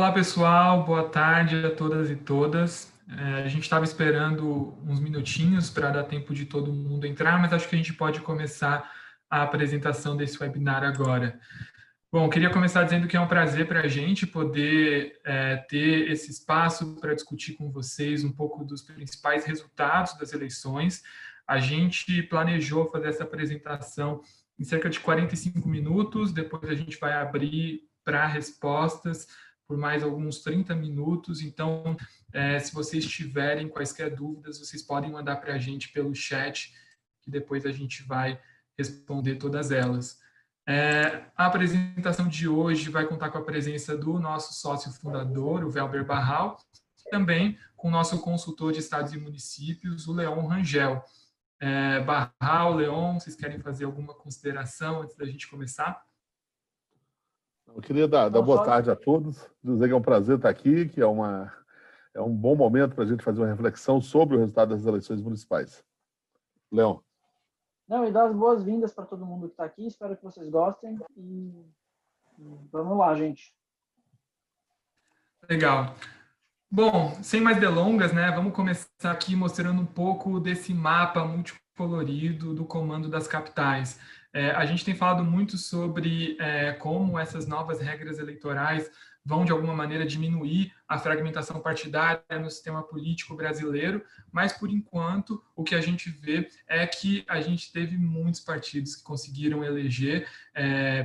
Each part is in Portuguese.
Olá, pessoal. Boa tarde a todas e todas. A gente estava esperando uns minutinhos para dar tempo de todo mundo entrar, mas acho que a gente pode começar a apresentação desse webinar agora. Bom, queria começar dizendo que é um prazer para a gente poder ter esse espaço para discutir com vocês um pouco dos principais resultados das eleições. A gente planejou fazer essa apresentação em cerca de 45 minutos, depois a gente vai abrir para respostas por mais alguns 30 minutos. Então, se vocês tiverem quaisquer dúvidas, vocês podem mandar para a gente pelo chat, que depois a gente vai responder todas elas. A apresentação de hoje vai contar com a presença do nosso sócio fundador, o Welber Barral, e também com o nosso consultor de estados e municípios, o Leon Rangel. Barral, Leon, vocês querem fazer alguma consideração antes da gente começar? Eu queria dar boa tarde a todos, dizer que é um prazer estar aqui, que é um bom momento para a gente fazer uma reflexão sobre o resultado das eleições municipais. Leon. Não, e dar as boas-vindas para todo mundo que está aqui, espero que vocês gostem e vamos lá, gente. Legal. Bom, sem mais delongas, né, vamos começar aqui mostrando um pouco desse mapa multicolorido do Comando das Capitais. A gente tem falado muito sobre como essas novas regras eleitorais vão, de alguma maneira, diminuir a fragmentação partidária no sistema político brasileiro, mas, por enquanto, o que a gente vê é que a gente teve muitos partidos que conseguiram eleger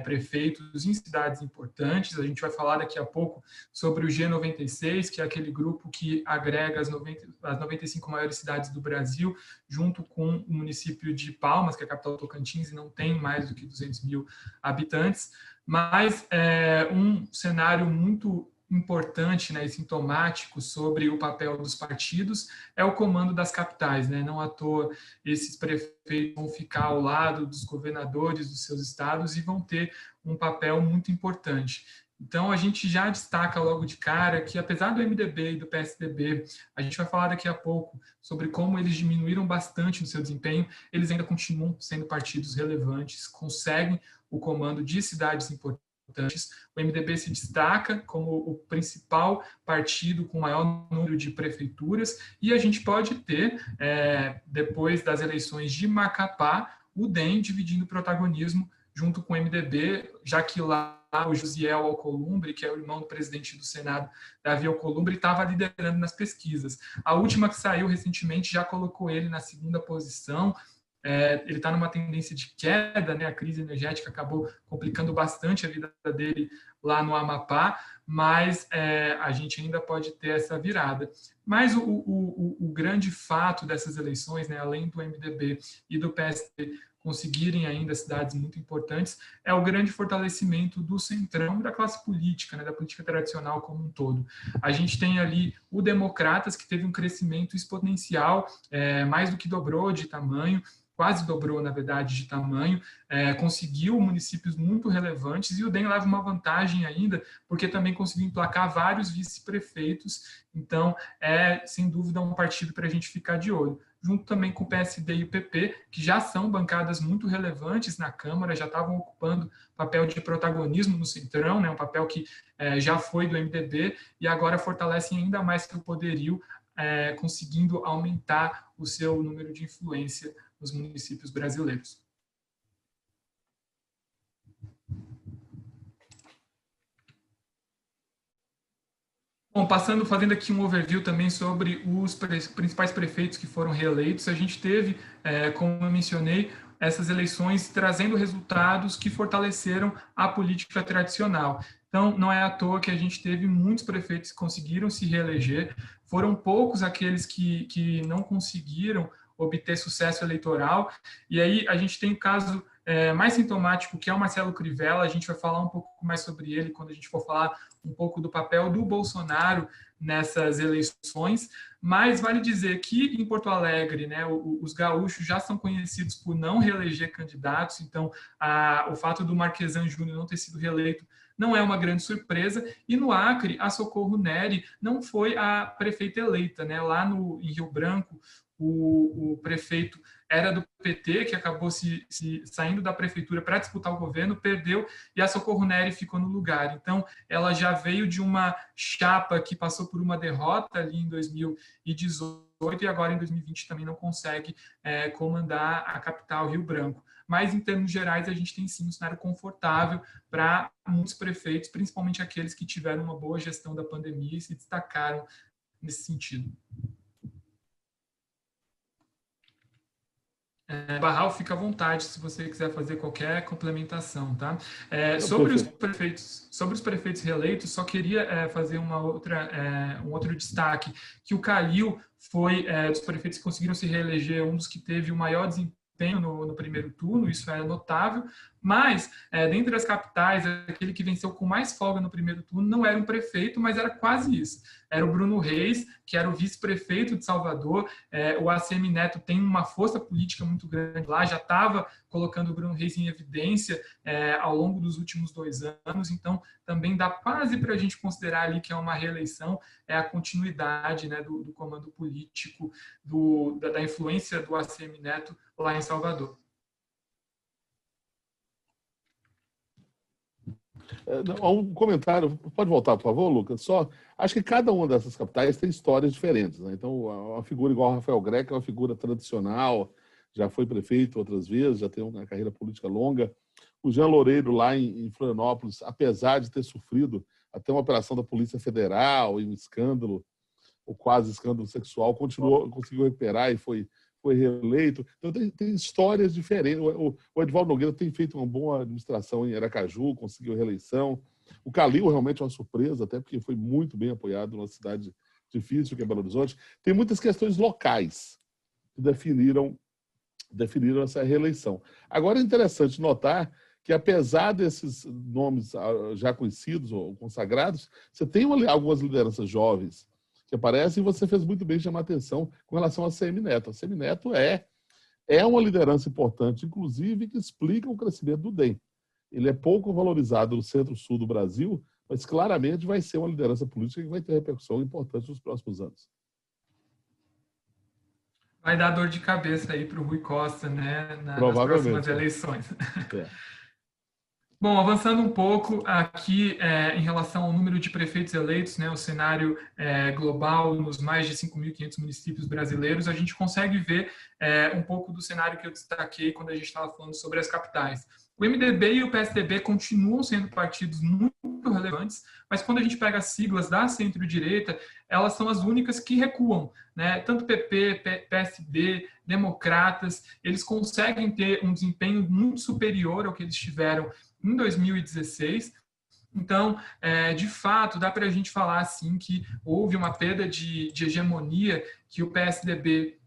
prefeitos em cidades importantes. A gente vai falar daqui a pouco sobre o G96, que é aquele grupo que agrega as 95 maiores cidades do Brasil, junto com o município de Palmas, que é a capital do Tocantins, e não tem mais do que 200 mil habitantes. Mas um cenário muito importante, né, e sintomático sobre o papel dos partidos é o comando das capitais, né? Não à toa esses prefeitos vão ficar ao lado dos governadores dos seus estados e vão ter um papel muito importante. Então, a gente já destaca logo de cara que, apesar do MDB e do PSDB, a gente vai falar daqui a pouco sobre como eles diminuíram bastante no seu desempenho, eles ainda continuam sendo partidos relevantes, conseguem o comando de cidades importantes. O MDB se destaca como o principal partido com maior número de prefeituras, e a gente pode ter, depois das eleições de Macapá, o DEM dividindo protagonismo junto com o MDB, já que lá o Josiel Alcolumbre, que é o irmão do presidente do Senado, Davi Alcolumbre, estava liderando nas pesquisas. A última que saiu recentemente já colocou ele na segunda posição. Ele está numa tendência de queda, né? A crise energética acabou complicando bastante a vida dele lá no Amapá, mas a gente ainda pode ter essa virada. Mas o grande fato dessas eleições, né, além do MDB e do PSD conseguirem ainda cidades muito importantes, é o grande fortalecimento do centrão da classe política, né, da política tradicional como um todo. A gente tem ali o Democratas, que teve um crescimento exponencial, mais do que dobrou de tamanho, quase dobrou, na verdade, de tamanho, conseguiu municípios muito relevantes, e o DEM leva uma vantagem ainda, porque também conseguiu emplacar vários vice-prefeitos. Então, sem dúvida, um partido para a gente ficar de olho. Junto também com o PSD e o PP, que já são bancadas muito relevantes na Câmara, já estavam ocupando papel de protagonismo no Centrão, né, um papel que já foi do MDB, e agora fortalecem ainda mais seu poderio, conseguindo aumentar o seu número de influência nos municípios brasileiros. Bom, fazendo aqui um overview também sobre os principais prefeitos que foram reeleitos, a gente teve, como eu mencionei, essas eleições trazendo resultados que fortaleceram a política tradicional. Então, não é à toa que a gente teve muitos prefeitos que conseguiram se reeleger, foram poucos aqueles que não conseguiram obter sucesso eleitoral, e aí a gente tem o caso mais sintomático, que é o Marcelo Crivella. A gente vai falar um pouco mais sobre ele quando a gente for falar um pouco do papel do Bolsonaro nessas eleições, mas vale dizer que em Porto Alegre, né, os gaúchos já são conhecidos por não reeleger candidatos, então o fato do Marquesan Júnior não ter sido reeleito não é uma grande surpresa, e no Acre, a Socorro Neri não foi a prefeita eleita, né? Lá em Rio Branco, o prefeito era do PT, que acabou saindo da prefeitura para disputar o governo, perdeu, e a Socorro Neri ficou no lugar. Então, ela já veio de uma chapa que passou por uma derrota ali em 2018 e agora em 2020 também não consegue comandar a capital, Rio Branco. Mas, em termos gerais, a gente tem sim um cenário confortável para muitos prefeitos, principalmente aqueles que tiveram uma boa gestão da pandemia e se destacaram nesse sentido. Barral, fica à vontade se você quiser fazer qualquer complementação, tá? Sobre os prefeitos reeleitos, só queria fazer um outro destaque, que o Calil foi dos prefeitos que conseguiram se reeleger um dos que teve o maior desempenho no primeiro turno, isso é notável, mas, dentre as capitais, aquele que venceu com mais folga no primeiro turno não era um prefeito, mas era quase isso. Era o Bruno Reis, que era o vice-prefeito de Salvador. O ACM Neto tem uma força política muito grande lá, já estava colocando o Bruno Reis em evidência ao longo dos últimos 2 anos, então também dá quase para a gente considerar ali que é uma reeleição, a continuidade, né, do comando político, da influência do ACM Neto lá em Salvador. Um comentário, pode voltar, por favor, Lucas? Só, acho que cada uma dessas capitais tem histórias diferentes, né? Então, uma figura igual a Rafael Greca é uma figura tradicional, já foi prefeito outras vezes, já tem uma carreira política longa. O Jean Loureiro, lá em Florianópolis, apesar de ter sofrido até uma operação da Polícia Federal e um escândalo, ou quase escândalo sexual, conseguiu recuperar e foi reeleito. Então, tem histórias diferentes. O Edivaldo Nogueira tem feito uma boa administração em Aracaju, conseguiu reeleição. O Calil realmente é uma surpresa, até porque foi muito bem apoiado numa cidade difícil, que é Belo Horizonte. Tem muitas questões locais que definiram essa reeleição. Agora, é interessante notar que, apesar desses nomes já conhecidos ou consagrados, você tem algumas lideranças jovens que aparece, e você fez muito bem chamar atenção com relação a ACM Neto. A ACM Neto é uma liderança importante, inclusive, que explica o crescimento do DEM. Ele é pouco valorizado no centro-sul do Brasil, mas claramente vai ser uma liderança política que vai ter repercussão importante nos próximos anos. Vai dar dor de cabeça aí para o Rui Costa, né, nas próximas eleições. Bom, avançando um pouco aqui em relação ao número de prefeitos eleitos, né, o cenário global nos mais de 5.500 municípios brasileiros, a gente consegue ver um pouco do cenário que eu destaquei quando a gente estava falando sobre as capitais. O MDB e o PSDB continuam sendo partidos muito relevantes, mas quando a gente pega as siglas da centro-direita, elas são as únicas que recuam, né? Tanto PP, PSD, Democratas, eles conseguem ter um desempenho muito superior ao que eles tiveram em 2016. Então, de fato, dá para a gente falar assim que houve uma perda de hegemonia que o PSDB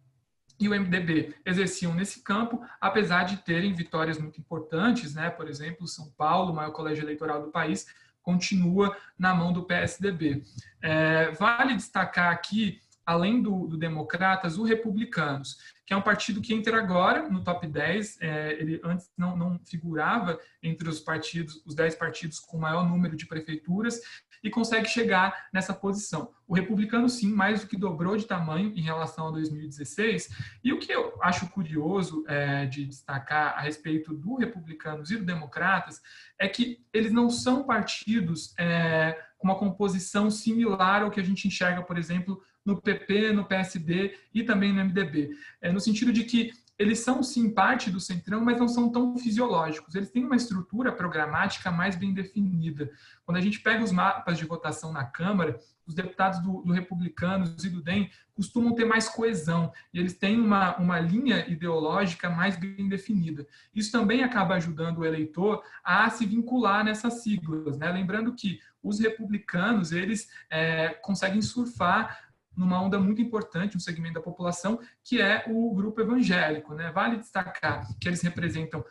e o MDB exerciam nesse campo, apesar de terem vitórias muito importantes, né? Por exemplo, São Paulo, o maior colégio eleitoral do país, continua na mão do PSDB. Vale destacar aqui, além do Democratas, o Republicanos, que é um partido que entra agora no top 10. Ele antes não figurava entre os 10 partidos com maior número de prefeituras, e consegue chegar nessa posição. O Republicano, sim, mais do que dobrou de tamanho em relação a 2016. E o que eu acho curioso de destacar a respeito do Republicanos e do Democratas é que eles não são partidos com uma composição similar ao que a gente enxerga, por exemplo, no PP, no PSD e também no MDB. No sentido de que eles são, sim, parte do centrão, mas não são tão fisiológicos. Eles têm uma estrutura programática mais bem definida. Quando a gente pega os mapas de votação na Câmara, os deputados do Republicanos e do DEM costumam ter mais coesão, e eles têm uma linha ideológica mais bem definida. Isso também acaba ajudando o eleitor a se vincular nessas siglas, né? Lembrando que os republicanos, eles conseguem surfar numa onda muito importante, um segmento da população, que é o grupo evangélico, né? Vale destacar que eles representam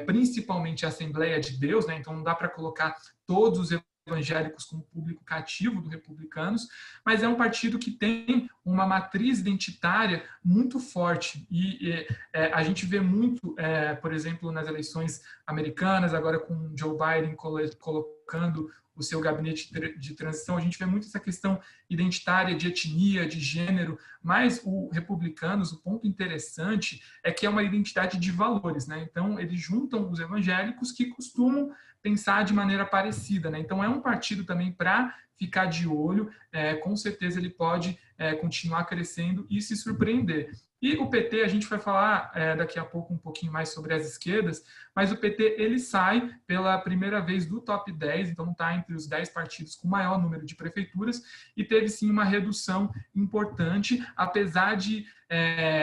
principalmente a Assembleia de Deus, né? Então não dá para colocar todos os evangélicos como público cativo do Republicanos, mas é um partido que tem uma matriz identitária muito forte, e a gente vê muito, por exemplo, nas eleições americanas, agora com Joe Biden colocando o seu gabinete de transição, a gente vê muito essa questão identitária, de etnia, de gênero, mas o Republicanos, o ponto interessante é que é uma identidade de valores, né? Então, eles juntam os evangélicos que costumam pensar de maneira parecida, né? Então, é um partido também para ficar de olho, com certeza ele pode continuar crescendo e se surpreender. E o PT, a gente vai falar daqui a pouco um pouquinho mais sobre as esquerdas, mas o PT ele sai pela primeira vez do top 10, então está entre os 10 partidos com maior número de prefeituras, e teve sim uma redução importante, apesar de,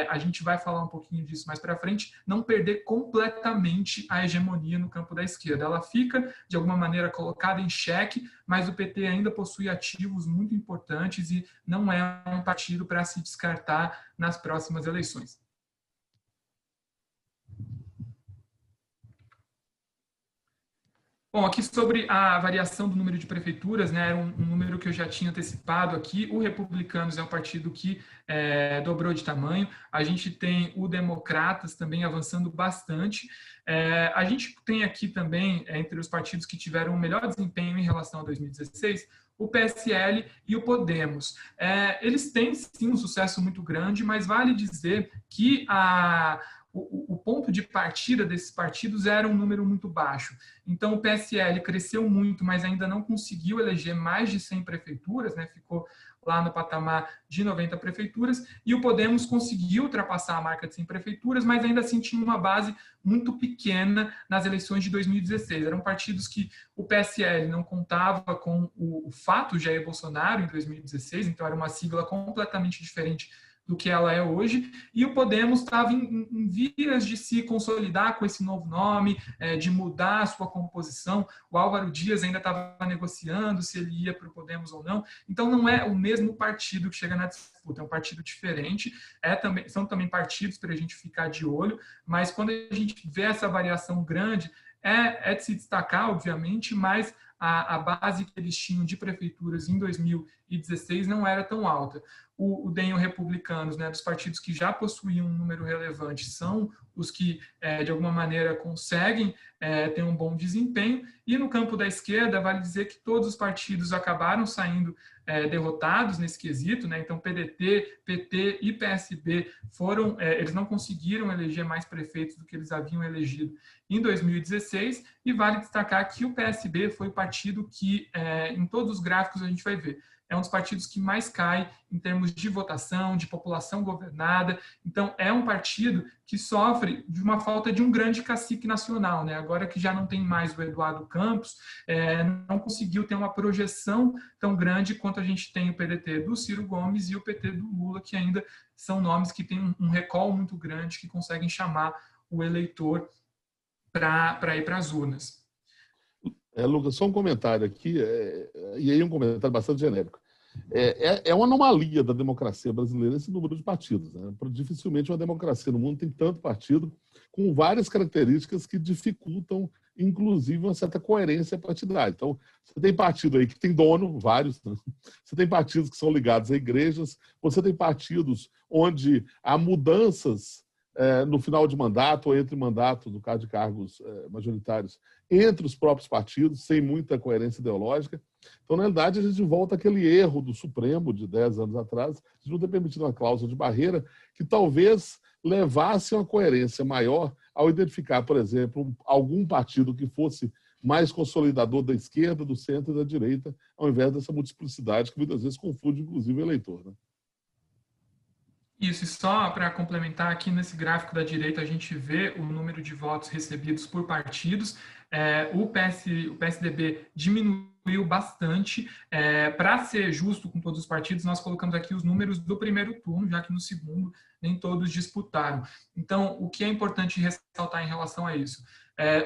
a gente vai falar um pouquinho disso mais para frente, não perder completamente a hegemonia no campo da esquerda. Ela fica, de alguma maneira, colocada em xeque, mas o PT ainda possui ativos muito importantes e não é um partido para se descartar nas próximas eleições. Bom, aqui sobre a variação do número de prefeituras, né, era um número que eu já tinha antecipado aqui. O Republicanos é um partido que dobrou de tamanho. A gente tem o Democratas também avançando bastante. A gente tem aqui também, entre os partidos que tiveram o melhor desempenho em relação a 2016, o PSL e o Podemos. Eles têm, sim, um sucesso muito grande, mas vale dizer que o ponto de partida desses partidos era um número muito baixo. Então, o PSL cresceu muito, mas ainda não conseguiu eleger mais de 100 prefeituras, né? Ficou lá no patamar de 90 prefeituras, e o Podemos conseguiu ultrapassar a marca de 100 prefeituras, mas ainda assim tinha uma base muito pequena nas eleições de 2016. Eram partidos que o PSL não contava com o fato Jair Bolsonaro em 2016, então era uma sigla completamente diferente do que ela é hoje, e o Podemos estava em vias de se consolidar com esse novo nome, de mudar a sua composição. O Álvaro Dias ainda estava negociando se ele ia para o Podemos ou não. Então, não é o mesmo partido que chega na disputa, é um partido diferente. São também partidos para a gente ficar de olho, mas quando a gente vê essa variação grande, é de se destacar, obviamente, mas a base que eles tinham de prefeituras em 2016 não era tão alta. O DEM e o Republicanos, né, dos partidos que já possuíam um número relevante, são os que, de alguma maneira, conseguem ter um bom desempenho. E no campo da esquerda, vale dizer que todos os partidos acabaram saindo derrotados nesse quesito, né? Então, PDT, PT e PSB eles não conseguiram eleger mais prefeitos do que eles haviam elegido em 2016, e vale destacar que o PSB foi o partido que, em todos os gráficos a gente vai ver, é um dos partidos que mais cai em termos de votação, de população governada. Então, é um partido que sofre de uma falta de um grande cacique nacional, né? Agora que já não tem mais o Eduardo Campos, não conseguiu ter uma projeção tão grande quanto a gente tem o PDT do Ciro Gomes e o PT do Lula, que ainda são nomes que têm um recall muito grande, que conseguem chamar o eleitor para ir para as urnas. Lucas, só um comentário aqui, e aí um comentário bastante genérico. É uma anomalia da democracia brasileira esse número de partidos, né? Dificilmente uma democracia no mundo tem tanto partido, com várias características que dificultam, inclusive, uma certa coerência partidária. Então, você tem partido aí que tem dono, vários, né? Você tem partidos que são ligados a igrejas, você tem partidos onde há mudanças no final de mandato ou entre mandato, no caso de cargos majoritários, entre os próprios partidos, sem muita coerência ideológica. Então, na realidade, a gente volta àquele erro do Supremo de 10 anos atrás, de não ter permitido uma cláusula de barreira que talvez levasse a uma coerência maior ao identificar, por exemplo, algum partido que fosse mais consolidador da esquerda, do centro e da direita, ao invés dessa multiplicidade que muitas vezes confunde, inclusive, o eleitor, né? Isso, e só para complementar, aqui nesse gráfico da direita a gente vê o número de votos recebidos por partidos. O PSDB diminuiu bastante. Para ser justo com todos os partidos, nós colocamos aqui os números do primeiro turno, já que no segundo nem todos disputaram. Então, o que é importante ressaltar em relação a isso?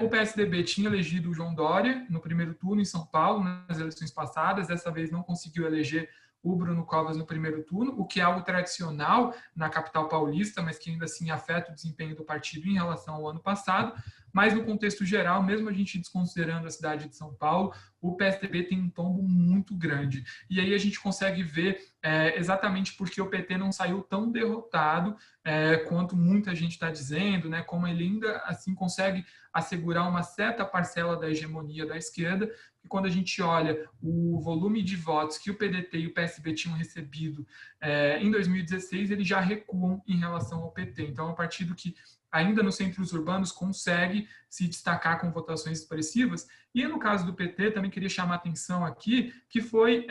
O PSDB tinha elegido o João Dória no primeiro turno em São Paulo, nas eleições passadas, dessa vez não conseguiu eleger o Bruno Covas no primeiro turno, o que é algo tradicional na capital paulista, mas que ainda assim afeta o desempenho do partido em relação ao ano passado. mas no contexto geral, mesmo a gente desconsiderando a cidade de São Paulo, o PSDB tem um tombo muito grande. E aí a gente consegue ver exatamente porque o PT não saiu tão derrotado quanto muita gente está dizendo, né, como ele ainda assim consegue assegurar uma certa parcela da hegemonia da esquerda, e quando a gente olha o volume de votos que o PDT e o PSB tinham recebido em 2016, eles já recuam em relação ao PT. Então, é um partido que ainda nos centros urbanos consegue se destacar com votações expressivas. E no caso do PT, também queria chamar a atenção aqui, que foi,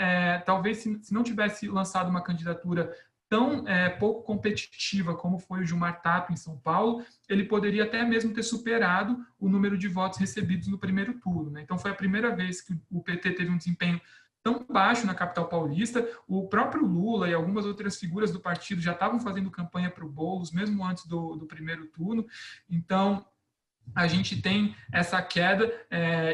talvez, se não tivesse lançado uma candidatura tão pouco competitiva como foi o Gilmar Tato em São Paulo, ele poderia até mesmo ter superado o número de votos recebidos no primeiro turno, né? Então, foi a primeira vez que o PT teve um desempenho tão baixo na capital paulista. O próprio Lula e algumas outras figuras do partido já estavam fazendo campanha para o Boulos, mesmo antes do primeiro turno. Então, a gente tem essa queda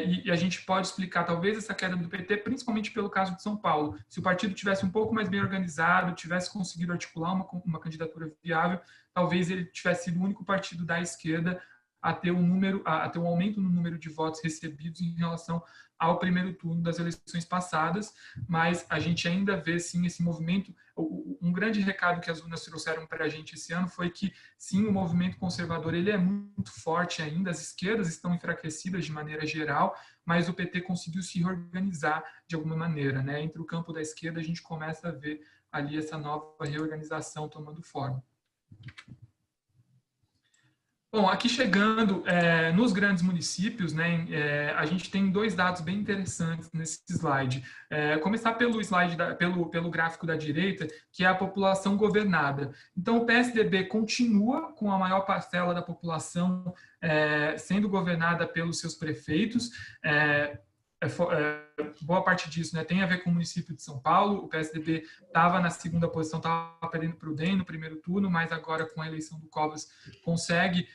e a gente pode explicar talvez essa queda do PT principalmente pelo caso de São Paulo. Se o partido tivesse um pouco mais bem organizado, tivesse conseguido articular uma candidatura viável, talvez ele tivesse sido o único partido da esquerda a ter um aumento no número de votos recebidos em relação ao primeiro turno das eleições passadas, mas a gente ainda vê, sim, esse movimento. Um grande recado que as urnas trouxeram para a gente esse ano foi que, sim, o movimento conservador ele é muito forte ainda, as esquerdas estão enfraquecidas de maneira geral, mas o PT conseguiu se reorganizar de alguma maneira, né? Entre o campo da esquerda, a gente começa a ver ali essa nova reorganização tomando forma. Bom, aqui chegando nos grandes municípios, né, a gente tem dois dados bem interessantes nesse slide. Começar pelo slide, pelo gráfico da direita, que é a população governada. Então, o PSDB continua com a maior parcela da população sendo governada pelos seus prefeitos. Boa parte disso, né, tem a ver com o município de São Paulo. O PSDB estava na segunda posição, estava perdendo para o DEM no primeiro turno, mas agora com a eleição do Covas consegue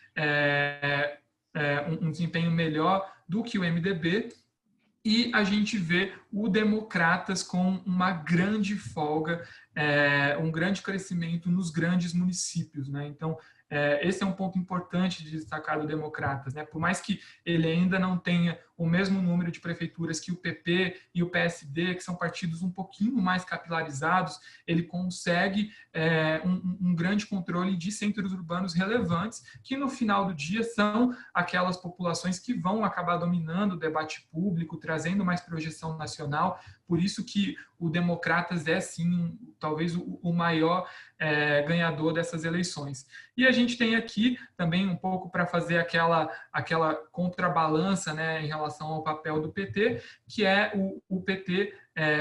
um desempenho melhor do que o MDB. E a gente vê o Democratas com uma grande folga, um grande crescimento nos grandes municípios, né? Então, esse é um ponto importante de destacar do Democratas, né? Por mais que ele ainda não tenha o mesmo número de prefeituras que o PP e o PSD, que são partidos um pouquinho mais capilarizados, ele consegue um grande controle de centros urbanos relevantes, que no final do dia são aquelas populações que vão acabar dominando o debate público, trazendo mais projeção nacional. Por isso que o Democratas é, sim, talvez o maior ganhador dessas eleições. E a gente tem aqui também um pouco para fazer aquela contrabalança, né, em relação ao papel do PT, que é o PT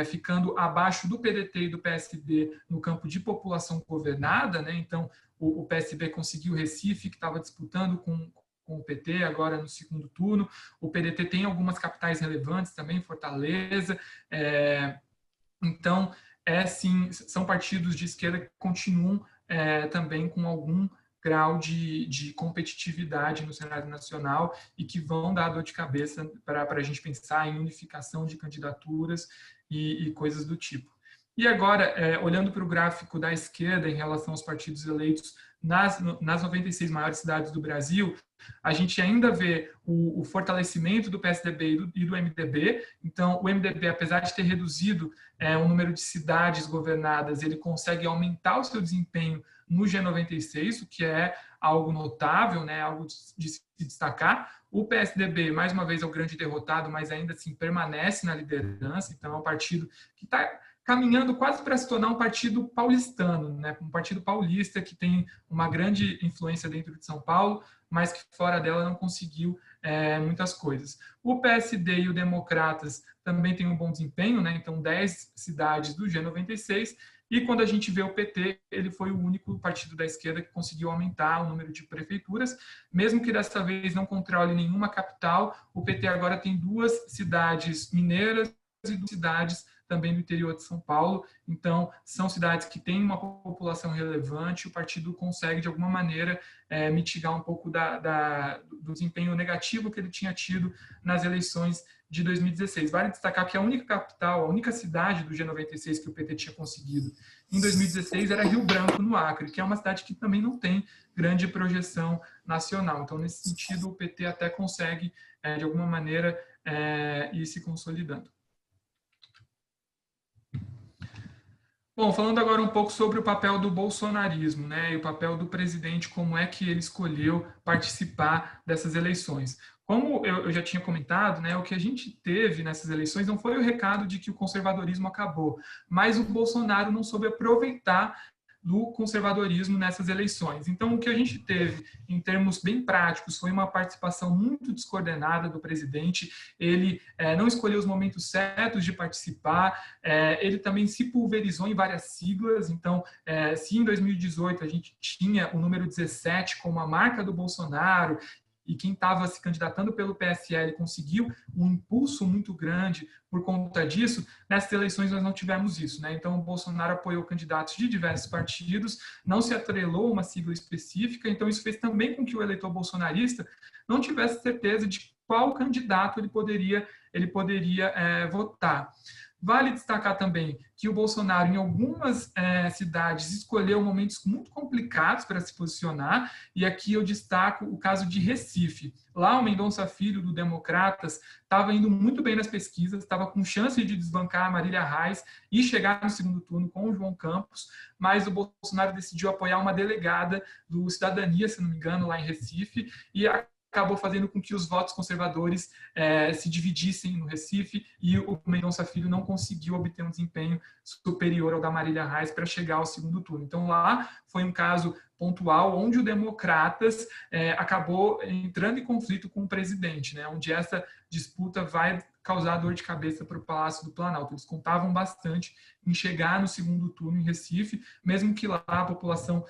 ficando abaixo do PDT e do PSD no campo de população governada, né? Então, o PSB conseguiu Recife, que estava disputando com o PT agora no segundo turno. O PDT tem algumas capitais relevantes também, Fortaleza. Então, sim, são partidos de esquerda que continuam também com algum grau de competitividade no cenário nacional e que vão dar dor de cabeça para a gente pensar em unificação de candidaturas e coisas do tipo. E agora, olhando para o gráfico da esquerda em relação aos partidos eleitos nas 96 maiores cidades do Brasil, a gente ainda vê o fortalecimento do PSDB e do MDB. Então, o MDB, apesar de ter reduzido o número de cidades governadas, ele consegue aumentar o seu desempenho no G96, o que é algo notável, né, algo de se destacar. O PSDB, mais uma vez, é o grande derrotado, mas ainda assim permanece na liderança. Então, é um partido que está caminhando quase para se tornar um partido paulistano, né? Um partido paulista que tem uma grande influência dentro de São Paulo, mas que fora dela não conseguiu muitas coisas. O PSD e o Democratas também têm um bom desempenho, né? Então 10 cidades do G96, e quando a gente vê o PT, ele foi o único partido da esquerda que conseguiu aumentar o número de prefeituras, mesmo que dessa vez não controle nenhuma capital. O PT agora tem 2 cidades mineiras e 2 cidades também do interior de São Paulo. Então, são cidades que têm uma população relevante, o partido consegue, de alguma maneira, mitigar um pouco do desempenho negativo que ele tinha tido nas eleições de 2016. Vale destacar que a única capital, a única cidade do G96 que o PT tinha conseguido em 2016 era Rio Branco, no Acre, que é uma cidade que também não tem grande projeção nacional. Então, nesse sentido, o PT até consegue, de alguma maneira, ir se consolidando. Bom, falando agora um pouco sobre o papel do bolsonarismo, né, e o papel do presidente, como é que ele escolheu participar dessas eleições. Como eu já tinha comentado, né, o que a gente teve nessas eleições não foi o recado de que o conservadorismo acabou, mas o Bolsonaro não soube aproveitar do conservadorismo nessas eleições. Então, o que a gente teve, em termos bem práticos, foi uma participação muito descoordenada do presidente. Ele não escolheu os momentos certos de participar, ele também se pulverizou em várias siglas. Então, se em 2018 a gente tinha o número 17 como a marca do Bolsonaro, e quem estava se candidatando pelo PSL conseguiu um impulso muito grande por conta disso, nessas eleições nós não tivemos isso, né? Então, o Bolsonaro apoiou candidatos de diversos partidos, não se atrelou a uma sigla específica, então isso fez também com que o eleitor bolsonarista não tivesse certeza de qual candidato ele poderia votar. Vale destacar também que o Bolsonaro, em algumas cidades, escolheu momentos muito complicados para se posicionar, e aqui eu destaco o caso de Recife. Lá, o Mendonça Filho, do Democratas, estava indo muito bem nas pesquisas, estava com chance de desbancar a Marília Reis e chegar no segundo turno com o João Campos, mas o Bolsonaro decidiu apoiar uma delegada do Cidadania, se não me engano, lá em Recife, e acabou fazendo com que os votos conservadores se dividissem no Recife, e o Mendonça Filho não conseguiu obter um desempenho superior ao da Marília Reis para chegar ao segundo turno. Então, lá foi um caso pontual onde o Democratas acabou entrando em conflito com o presidente, né, onde essa disputa vai causar dor de cabeça para o Palácio do Planalto. Eles contavam bastante em chegar no segundo turno em Recife, mesmo que lá a população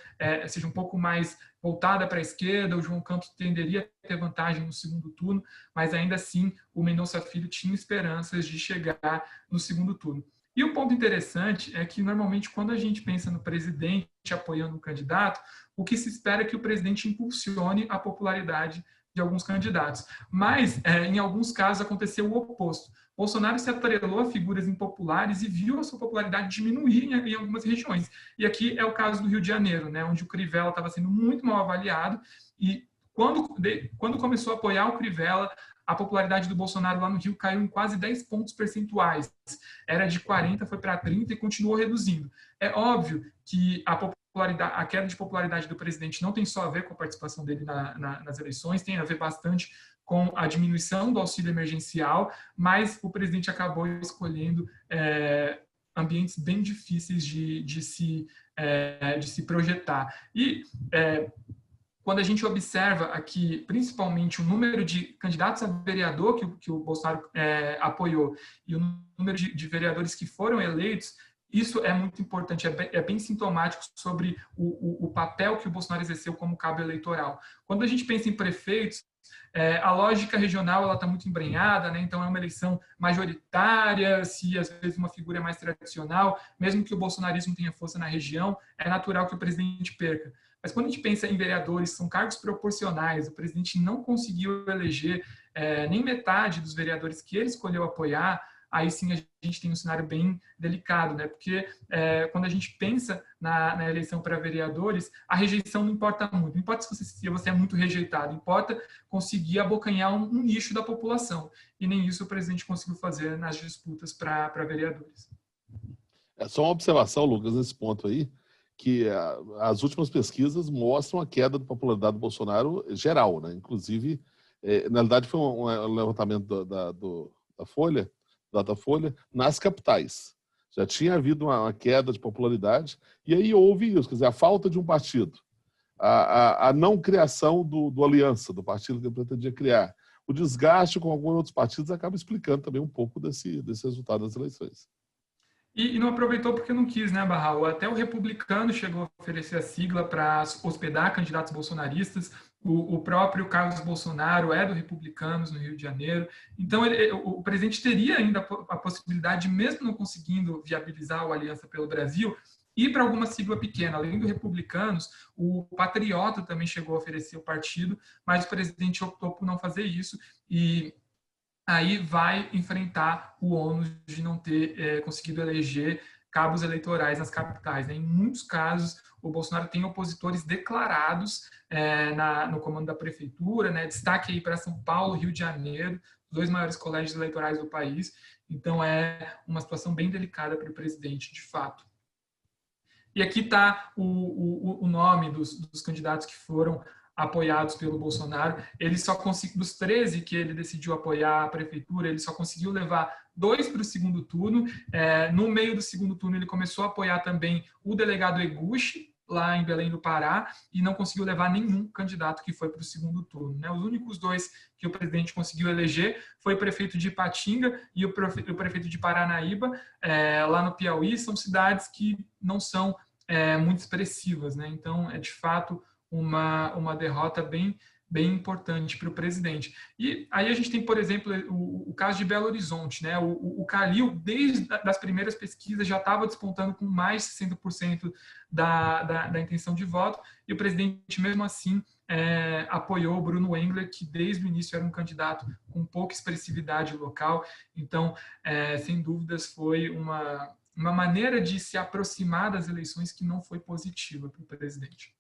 seja um pouco mais voltada para a esquerda, o João Campos tenderia a ter vantagem no segundo turno, mas ainda assim o Mendonça Filho tinha esperanças de chegar no segundo turno. E o ponto interessante é que, normalmente, quando a gente pensa no presidente apoiando um candidato, o que se espera é que o presidente impulsione a popularidade de alguns candidatos. Mas, em alguns casos, aconteceu o oposto. Bolsonaro se atrelou a figuras impopulares e viu a sua popularidade diminuir em algumas regiões. E aqui é o caso do Rio de Janeiro, né, onde o Crivella estava sendo muito mal avaliado, e quando começou a apoiar o Crivella, a popularidade do Bolsonaro lá no Rio caiu em quase 10 pontos percentuais. Era de 40, foi para 30 e continuou reduzindo. É óbvio que a queda de popularidade do presidente não tem só a ver com a participação dele nas eleições, tem a ver bastante com a diminuição do auxílio emergencial, mas o presidente acabou escolhendo ambientes bem difíceis de se projetar. E quando a gente observa aqui, principalmente, o número de candidatos a vereador que o Bolsonaro apoiou e o número de vereadores que foram eleitos, isso é muito importante, é bem sintomático sobre o papel que o Bolsonaro exerceu como cabo eleitoral. Quando a gente pensa em prefeitos, a lógica regional está muito embrenhada, né? Então é uma eleição majoritária, se às vezes uma figura é mais tradicional, mesmo que o bolsonarismo tenha força na região, é natural que o presidente perca. Mas quando a gente pensa em vereadores, são cargos proporcionais, o presidente não conseguiu eleger nem metade dos vereadores que ele escolheu apoiar, aí sim a gente tem um cenário bem delicado, né? Porque quando a gente pensa na eleição para vereadores, a rejeição não importa muito. Não importa se você é muito rejeitado, importa conseguir abocanhar um nicho da população. E nem isso o presidente conseguiu fazer nas disputas para vereadores. É só uma observação, Lucas, nesse ponto aí, que as últimas pesquisas mostram a queda da popularidade do Bolsonaro geral, né? Inclusive, na verdade, foi um levantamento da Folha, Datafolha, nas capitais. Já tinha havido uma queda de popularidade, e aí houve isso, quer dizer, a falta de um partido, a não criação do Aliança, do partido que ele pretendia criar, o desgaste com alguns outros partidos acaba explicando também um pouco desse resultado das eleições. E não aproveitou porque não quis, né, Barral? Até o Republicano chegou a oferecer a sigla para hospedar candidatos bolsonaristas. O próprio Carlos Bolsonaro é do Republicanos no Rio de Janeiro. Então, o presidente teria ainda a possibilidade, mesmo não conseguindo viabilizar a Aliança pelo Brasil, ir para alguma sigla pequena. Além do Republicanos, o Patriota também chegou a oferecer o partido, mas o presidente optou por não fazer isso, e aí vai enfrentar o ônus de não ter conseguido eleger cabos eleitorais nas capitais, né? Em muitos casos, o Bolsonaro tem opositores declarados no comando da prefeitura, né? Destaque aí para São Paulo, Rio de Janeiro, os dois maiores colégios eleitorais do país. Então, é uma situação bem delicada para o presidente, de fato. E aqui está o nome dos candidatos que foram apoiados pelo Bolsonaro. Ele só conseguiu, dos 13 que ele decidiu apoiar a prefeitura, ele só conseguiu levar 2 para o segundo turno. No meio do segundo turno, ele começou a apoiar também o delegado Eguchi, lá em Belém do Pará, e não conseguiu levar nenhum candidato que foi para o segundo turno, né? Os únicos 2 que o presidente conseguiu eleger foi o prefeito de Ipatinga e o prefeito de Paranaíba, lá no Piauí. São cidades que não são muito expressivas, né? Então, é de fato uma derrota bem importante para o presidente. E aí a gente tem, por exemplo, o caso de Belo Horizonte, né? O Calil, desde as primeiras pesquisas, já estava despontando com mais de 60% da intenção de voto, e o presidente, mesmo assim, apoiou o Bruno Engler, que desde o início era um candidato com pouca expressividade local. Então, sem dúvidas, foi uma maneira de se aproximar das eleições que não foi positiva para o presidente.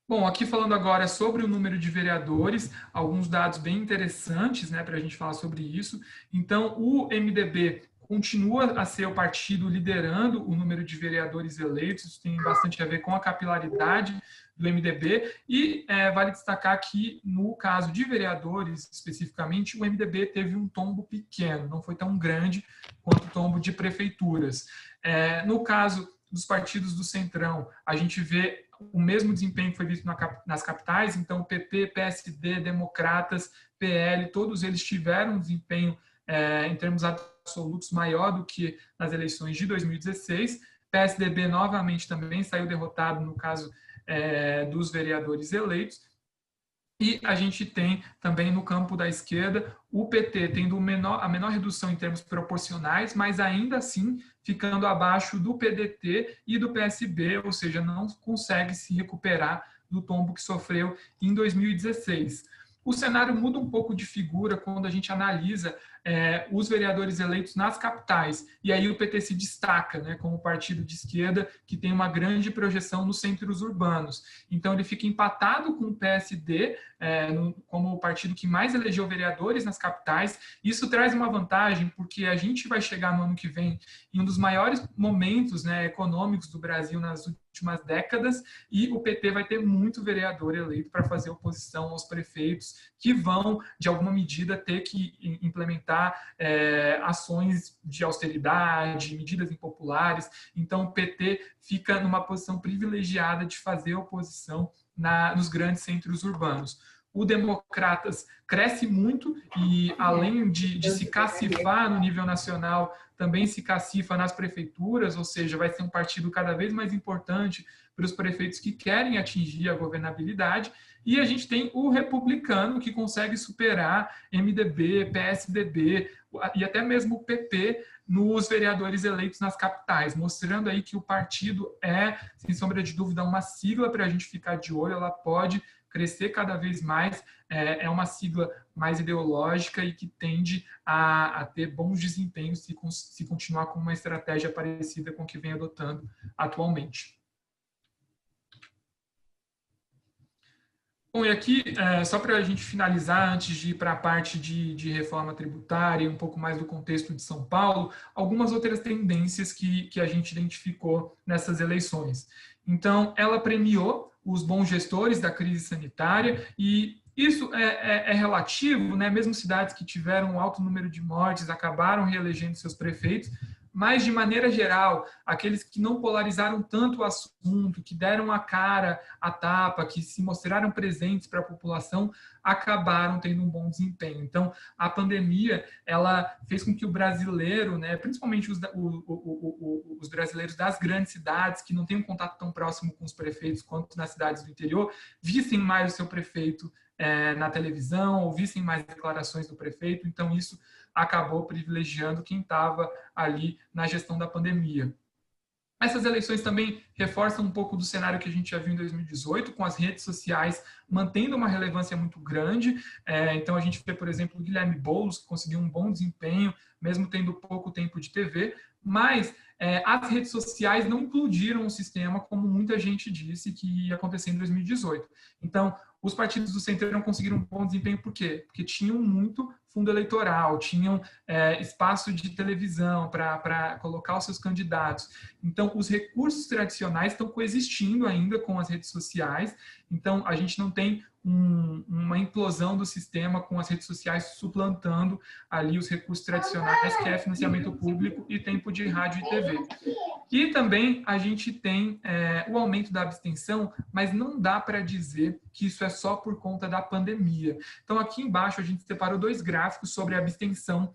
Bom, aqui falando agora sobre o número de vereadores, alguns dados bem interessantes, né, para a gente falar sobre isso. Então, o MDB continua a ser o partido liderando o número de vereadores eleitos, isso tem bastante a ver com a capilaridade do MDB, e vale destacar que, no caso de vereadores, especificamente, o MDB teve um tombo pequeno, não foi tão grande quanto o tombo de prefeituras. No caso dos partidos do Centrão, a gente vê o mesmo desempenho que foi visto nas capitais. Então, PP, PSD, Democratas, PL, todos eles tiveram um desempenho em termos absolutos maior do que nas eleições de 2016. PSDB novamente também saiu derrotado no caso dos vereadores eleitos. E a gente tem também no campo da esquerda o PT tendo a menor redução em termos proporcionais, mas ainda assim ficando abaixo do PDT e do PSB, ou seja, não consegue se recuperar do tombo que sofreu em 2016. O cenário muda um pouco de figura quando a gente analisa os vereadores eleitos nas capitais. E aí o PT se destaca, né, como partido de esquerda que tem uma grande projeção nos centros urbanos. Então ele fica empatado com o PSD como o partido que mais elegeu vereadores nas capitais. Isso traz uma vantagem porque a gente vai chegar no ano que vem em um dos maiores momentos, né, econômicos do Brasil nas últimas décadas, e o PT vai ter muito vereador eleito para fazer oposição aos prefeitos que vão, de alguma medida, ter que implementar ações de austeridade, medidas impopulares. Então, o PT fica numa posição privilegiada de fazer oposição nos grandes centros urbanos. O Democratas cresce muito e, além de se cacifar no nível nacional, também se cacifa nas prefeituras, ou seja, vai ser um partido cada vez mais importante para os prefeitos que querem atingir a governabilidade. E a gente tem o Republicano, que consegue superar MDB, PSDB e até mesmo o PP nos vereadores eleitos nas capitais, mostrando aí que o partido sem sombra de dúvida, uma sigla para a gente ficar de olho. Ela pode crescer cada vez mais, é uma sigla mais ideológica e que tende a ter bons desempenhos se continuar com uma estratégia parecida com o que vem adotando atualmente. Bom, e aqui, só para a gente finalizar, antes de ir para a parte de reforma tributária e um pouco mais do contexto de São Paulo, algumas outras tendências que a gente identificou nessas eleições. Então, ela premiou os bons gestores da crise sanitária, e isso é relativo, né? Mesmo cidades que tiveram um alto número de mortes acabaram reelegendo seus prefeitos, mas, de maneira geral, aqueles que não polarizaram tanto o assunto, que deram a cara à tapa, que se mostraram presentes para a população, acabaram tendo um bom desempenho. Então, a pandemia, ela fez com que o brasileiro, né, principalmente os brasileiros das grandes cidades, que não têm um contato tão próximo com os prefeitos quanto nas cidades do interior, vissem mais o seu prefeito na televisão, ouvissem mais declarações do prefeito. Então, isso acabou privilegiando quem estava ali na gestão da pandemia. Essas eleições também reforçam um pouco do cenário que a gente já viu em 2018, com as redes sociais mantendo uma relevância muito grande. Então, a gente vê, por exemplo, o Guilherme Boulos, que conseguiu um bom desempenho, mesmo tendo pouco tempo de TV, mas as redes sociais não implodiram o sistema, como muita gente disse que ia acontecer em 2018. Então, os partidos do Centrão conseguiram um bom desempenho por quê? Porque tinham muito fundo eleitoral, tinham espaço de televisão para colocar os seus candidatos. Então, os recursos tradicionais estão coexistindo ainda com as redes sociais. Então, a gente não tem uma implosão do sistema com as redes sociais suplantando ali os recursos tradicionais, que é financiamento público e tempo de rádio e TV. E também a gente tem o aumento da abstenção, mas não dá para dizer que isso é só por conta da pandemia. Então, aqui embaixo, a gente separou 2 gráficos sobre a abstenção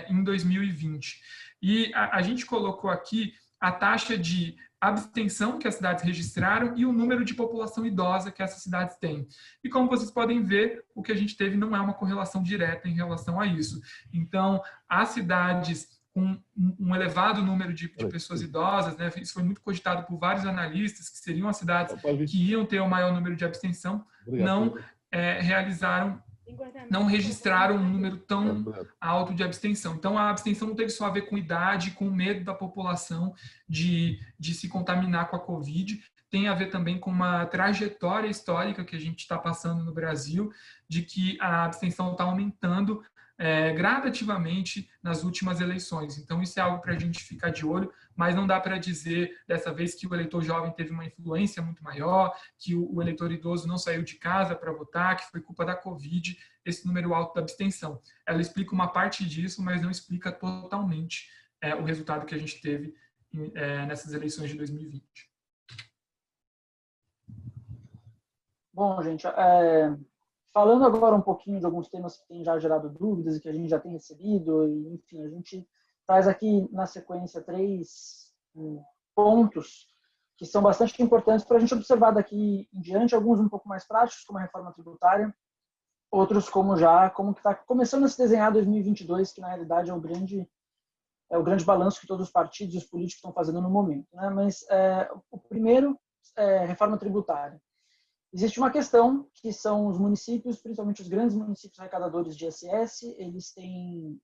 em 2020. E a gente colocou aqui a taxa de abstenção que as cidades registraram e o número de população idosa que essas cidades têm. E como vocês podem ver, o que a gente teve não é uma correlação direta em relação a isso. Então, as cidades com um elevado número de pessoas idosas, né? Isso foi muito cogitado por vários analistas, que seriam as cidades que iam ter o maior número de abstenção, não registraram um número tão alto de abstenção. Então, a abstenção não teve só a ver com idade, com medo da população de se contaminar com a Covid, tem a ver também com uma trajetória histórica que a gente está passando no Brasil, de que a abstenção está aumentando gradativamente nas últimas eleições. Então, isso é algo para a gente ficar de olho, mas não dá para dizer dessa vez que o eleitor jovem teve uma influência muito maior, que o eleitor idoso não saiu de casa para votar, que foi culpa da Covid, esse número alto da abstenção. Ela explica uma parte disso, mas não explica totalmente o resultado que a gente teve nessas eleições de 2020. Bom, gente, falando agora um pouquinho de alguns temas que têm já gerado dúvidas e que a gente já tem recebido, e, enfim, a gente traz aqui na sequência 3 pontos que são bastante importantes para a gente observar daqui em diante, alguns um pouco mais práticos, como a reforma tributária, outros como que está começando a se desenhar 2022, que na realidade é o grande balanço que todos os partidos e os políticos estão fazendo no momento, né? Mas o primeiro é reforma tributária. Existe uma questão que são os municípios, principalmente os grandes municípios arrecadadores de ISS, eles têm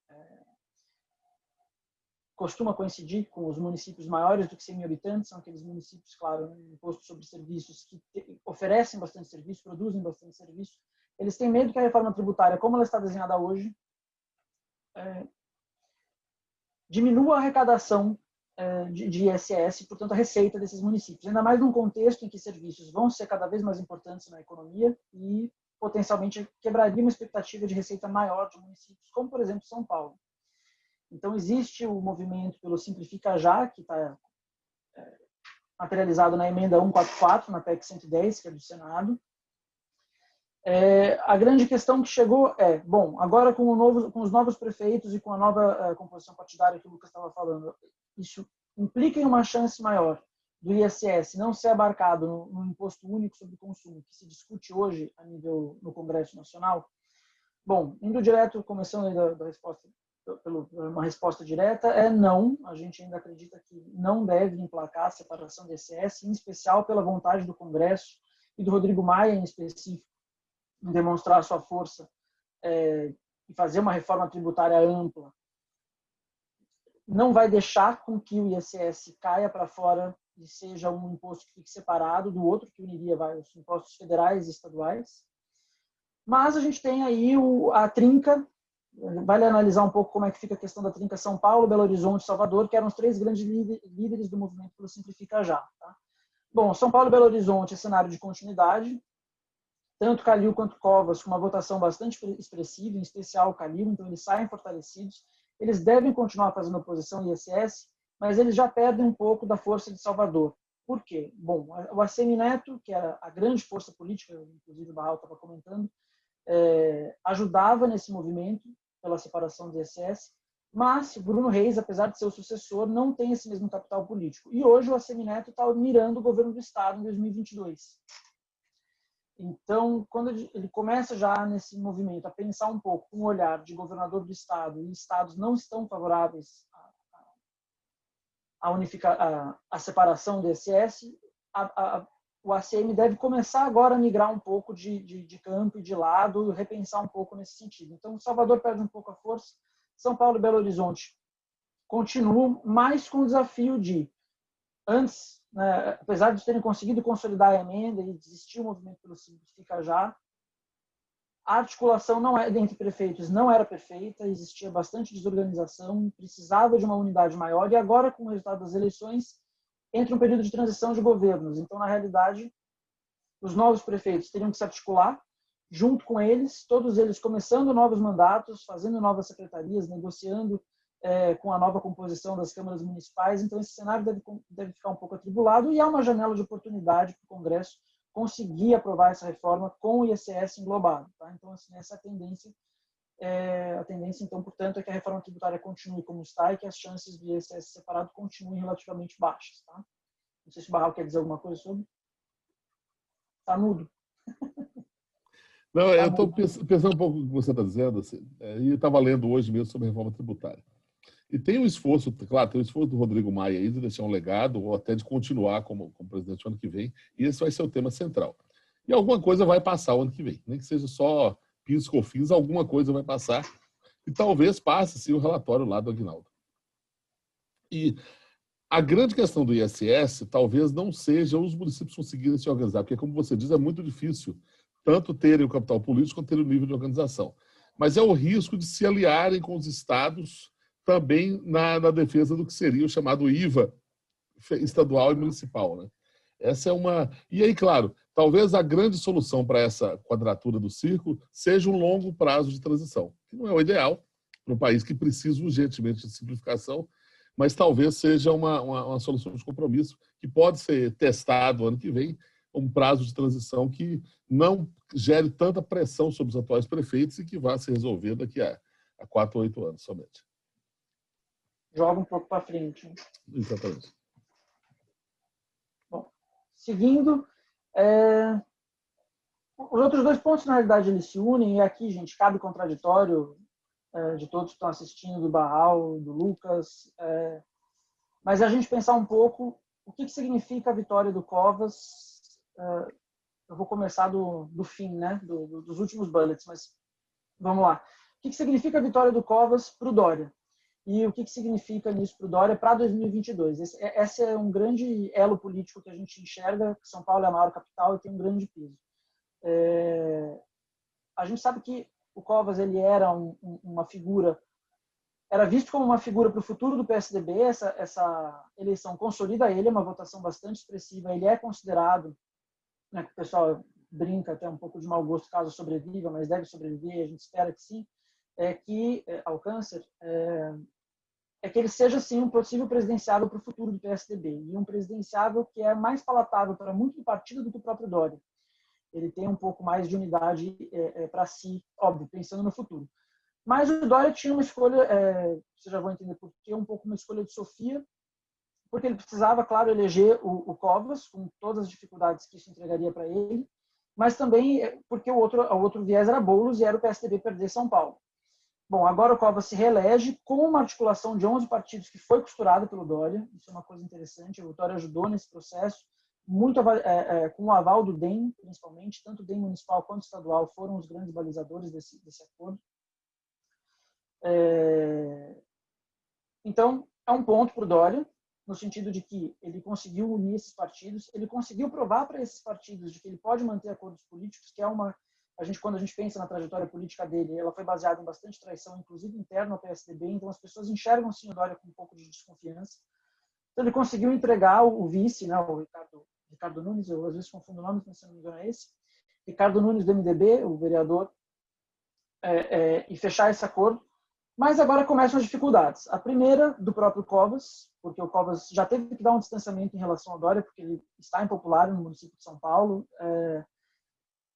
costuma coincidir com os municípios maiores do que 100 mil habitantes, são aqueles municípios, claro, imposto sobre serviços que oferecem bastante serviço, produzem bastante serviço. Eles têm medo que a reforma tributária, como ela está desenhada hoje, diminua a arrecadação de ISS, portanto, a receita desses municípios. Ainda mais num contexto em que serviços vão ser cada vez mais importantes na economia e, potencialmente, quebraria uma expectativa de receita maior de municípios, como, por exemplo, São Paulo. Então, existe o movimento pelo Simplifica Já, que está materializado na emenda 144, na PEC 110, que é do Senado. A grande questão que chegou bom, agora com os novos prefeitos e com a nova composição partidária que o Lucas estava falando, isso implica em uma chance maior do ISS não ser abarcado no imposto único sobre o consumo, que se discute hoje a nível no Congresso Nacional. Bom, indo direto, começando da resposta, uma resposta direta, não, a gente ainda acredita que não deve emplacar a separação do ISS, em especial pela vontade do Congresso e do Rodrigo Maia, em específico, em demonstrar sua força e fazer uma reforma tributária ampla. Não vai deixar com que o ISS caia para fora e seja um imposto que fique separado do outro, que uniria os impostos federais e estaduais. Mas a gente tem aí a trinca, vale analisar um pouco como é que fica a questão da trinca São Paulo, Belo Horizonte e Salvador, que eram os 3 grandes líderes do movimento pelo Simplifica Já. Tá? Bom, São Paulo e Belo Horizonte é cenário de continuidade, tanto Calil quanto Covas, com uma votação bastante expressiva, em especial o Calil, então eles saem fortalecidos. Eles devem continuar fazendo oposição ao ISS, mas eles já perdem um pouco da força de Salvador. Por quê? Bom, o Assemineto, que era a grande força política, inclusive o Barral estava comentando, ajudava nesse movimento pela separação do ISS, mas Bruno Reis, apesar de ser o sucessor, não tem esse mesmo capital político. E hoje o Assemineto está mirando o governo do Estado em 2022. Então, quando ele começa já nesse movimento a pensar um pouco com o olhar de governador do Estado, e estados não estão favoráveis a separação do ISS, o ACM deve começar agora a migrar um pouco de campo e de lado, repensar um pouco nesse sentido. Então, Salvador perde um pouco a força, São Paulo e Belo Horizonte continuam, mas com o desafio de, antes, né, apesar de terem conseguido consolidar a emenda e desistir o movimento pelo Simplifica Já, a articulação entre prefeitos não era perfeita, existia bastante desorganização, precisava de uma unidade maior, e agora, com o resultado das eleições, entra um período de transição de governos. Então, na realidade, os novos prefeitos teriam que se articular junto com eles, todos eles começando novos mandatos, fazendo novas secretarias, negociando com a nova composição das câmaras municipais. Então, esse cenário deve ficar um pouco atribulado, e há uma janela de oportunidade para o Congresso conseguir aprovar essa reforma com o ISS englobado. Tá? Então, assim, essa é a tendência. A tendência, então, portanto, é que a reforma tributária continue como está e que as chances do ISS separado continuem relativamente baixas. Tá? Não sei se o Barral quer dizer alguma coisa sobre. Está mudo. Não, eu estou pensando um pouco no que você está dizendo, assim, e eu estava lendo hoje mesmo sobre a reforma tributária. E tem um esforço, claro, tem um esforço do Rodrigo Maia aí de deixar um legado, ou até de continuar como presidente no ano que vem, e esse vai ser o tema central. E alguma coisa vai passar o ano que vem, nem que seja só PIS, COFINS, alguma coisa vai passar, e talvez passe sim o relatório lá do Aguinaldo. E a grande questão do ISS talvez não seja os municípios conseguirem se organizar, porque, como você diz, é muito difícil tanto terem o capital político quanto terem o nível de organização. Mas é o risco de se aliarem com os estados também na defesa do que seria o chamado IVA estadual e municipal. Né? Essa é uma... E aí, claro, talvez a grande solução para essa quadratura do círculo seja um longo prazo de transição, que não é o ideal para um país que precisa urgentemente de simplificação, mas talvez seja uma solução de compromisso que pode ser testado ano que vem, um prazo de transição que não gere tanta pressão sobre os atuais prefeitos e que vá se resolver daqui a 4 ou 8 anos somente. Joga um pouco para frente. Exatamente. Bom, seguindo, os outros dois pontos, na realidade, eles se unem, e aqui, gente, cabe contraditório de todos que estão assistindo, do Barral, do Lucas, mas a gente pensar um pouco o que significa a vitória do Covas. Eu vou começar do fim, né, dos últimos bullets, mas vamos lá. O que significa a vitória do Covas para o Dória? E o que significa nisso para o Dória para 2022? Esse é um grande elo político que a gente enxerga, que São Paulo é a maior capital e tem um grande peso. A gente sabe que o Covas ele era uma figura, era visto como uma figura para o futuro do PSDB. Essa eleição consolida ele, é uma votação bastante expressiva. Ele é considerado, né, que o pessoal brinca até um pouco de mau gosto caso sobreviva, mas deve sobreviver, a gente espera que sim, ao câncer, que ele seja, sim, um possível presidenciável para o futuro do PSDB, e um presidenciável que é mais palatável para muito do partido do que o próprio Dória. Ele tem um pouco mais de unidade para si, óbvio, pensando no futuro. Mas o Dória tinha uma escolha, vocês já vão entender por quê, um pouco uma escolha de Sofia, porque ele precisava, claro, eleger o Covas, com todas as dificuldades que isso entregaria para ele, mas também porque o outro viés era Boulos e era o PSDB perder São Paulo. Bom, agora o Covas se reelege com uma articulação de 11 partidos que foi costurada pelo Dória. Isso é uma coisa interessante. O Dória ajudou nesse processo, muito com o aval do DEM, principalmente. Tanto o DEM municipal quanto estadual foram os grandes balizadores desse acordo. Então, é um ponto para o Dória, no sentido de que ele conseguiu unir esses partidos, ele conseguiu provar para esses partidos de que ele pode manter acordos políticos, que é quando a gente pensa na trajetória política dele, ela foi baseada em bastante traição, inclusive interna ao PSDB, então as pessoas enxergam sim o Dória com um pouco de desconfiança. Então ele conseguiu entregar o vice, né, o Ricardo Nunes, eu às vezes confundo o nome, mas se não me engano é esse, Ricardo Nunes do MDB, o vereador, e fechar esse acordo. Mas agora começam as dificuldades. A primeira, do próprio Covas, porque o Covas já teve que dar um distanciamento em relação ao Dória, porque ele está impopular no município de São Paulo,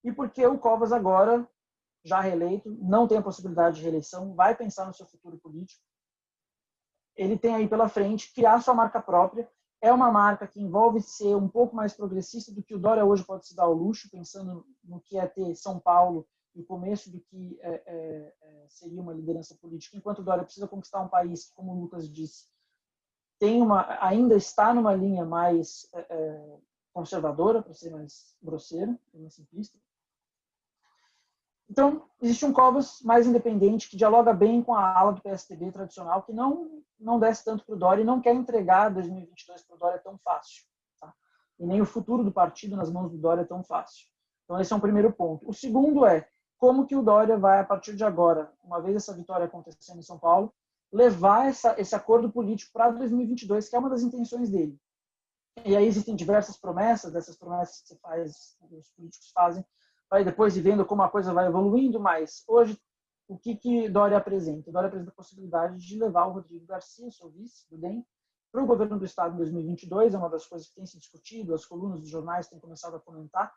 e porque o Covas agora, já reeleito, não tem a possibilidade de reeleição, vai pensar no seu futuro político. Ele tem aí pela frente criar sua marca própria. É uma marca que envolve ser um pouco mais progressista do que o Dória hoje pode se dar ao luxo, pensando no que é ter São Paulo e o começo do que seria uma liderança política, enquanto o Dória precisa conquistar um país que, como o Lucas disse, ainda está numa linha mais conservadora, para ser mais grosseiro, mais simplista. Então, existe um Covas mais independente, que dialoga bem com a ala do PSDB tradicional, que não desce tanto para o Dória e não quer entregar 2022 para o Dória tão fácil. Tá? E nem o futuro do partido nas mãos do Dória é tão fácil. Então, esse é um primeiro ponto. O segundo é como que o Dória vai, a partir de agora, uma vez essa vitória acontecendo em São Paulo, levar esse acordo político para 2022, que é uma das intenções dele. E aí existem diversas promessas, dessas promessas que você faz, que os políticos fazem, vai depois ir vendo como a coisa vai evoluindo, mas hoje, o que Dória apresenta? Dória apresenta a possibilidade de levar o Rodrigo Garcia, seu vice, do DEM, para o governo do Estado em 2022, é uma das coisas que tem se discutido, as colunas dos jornais têm começado a comentar,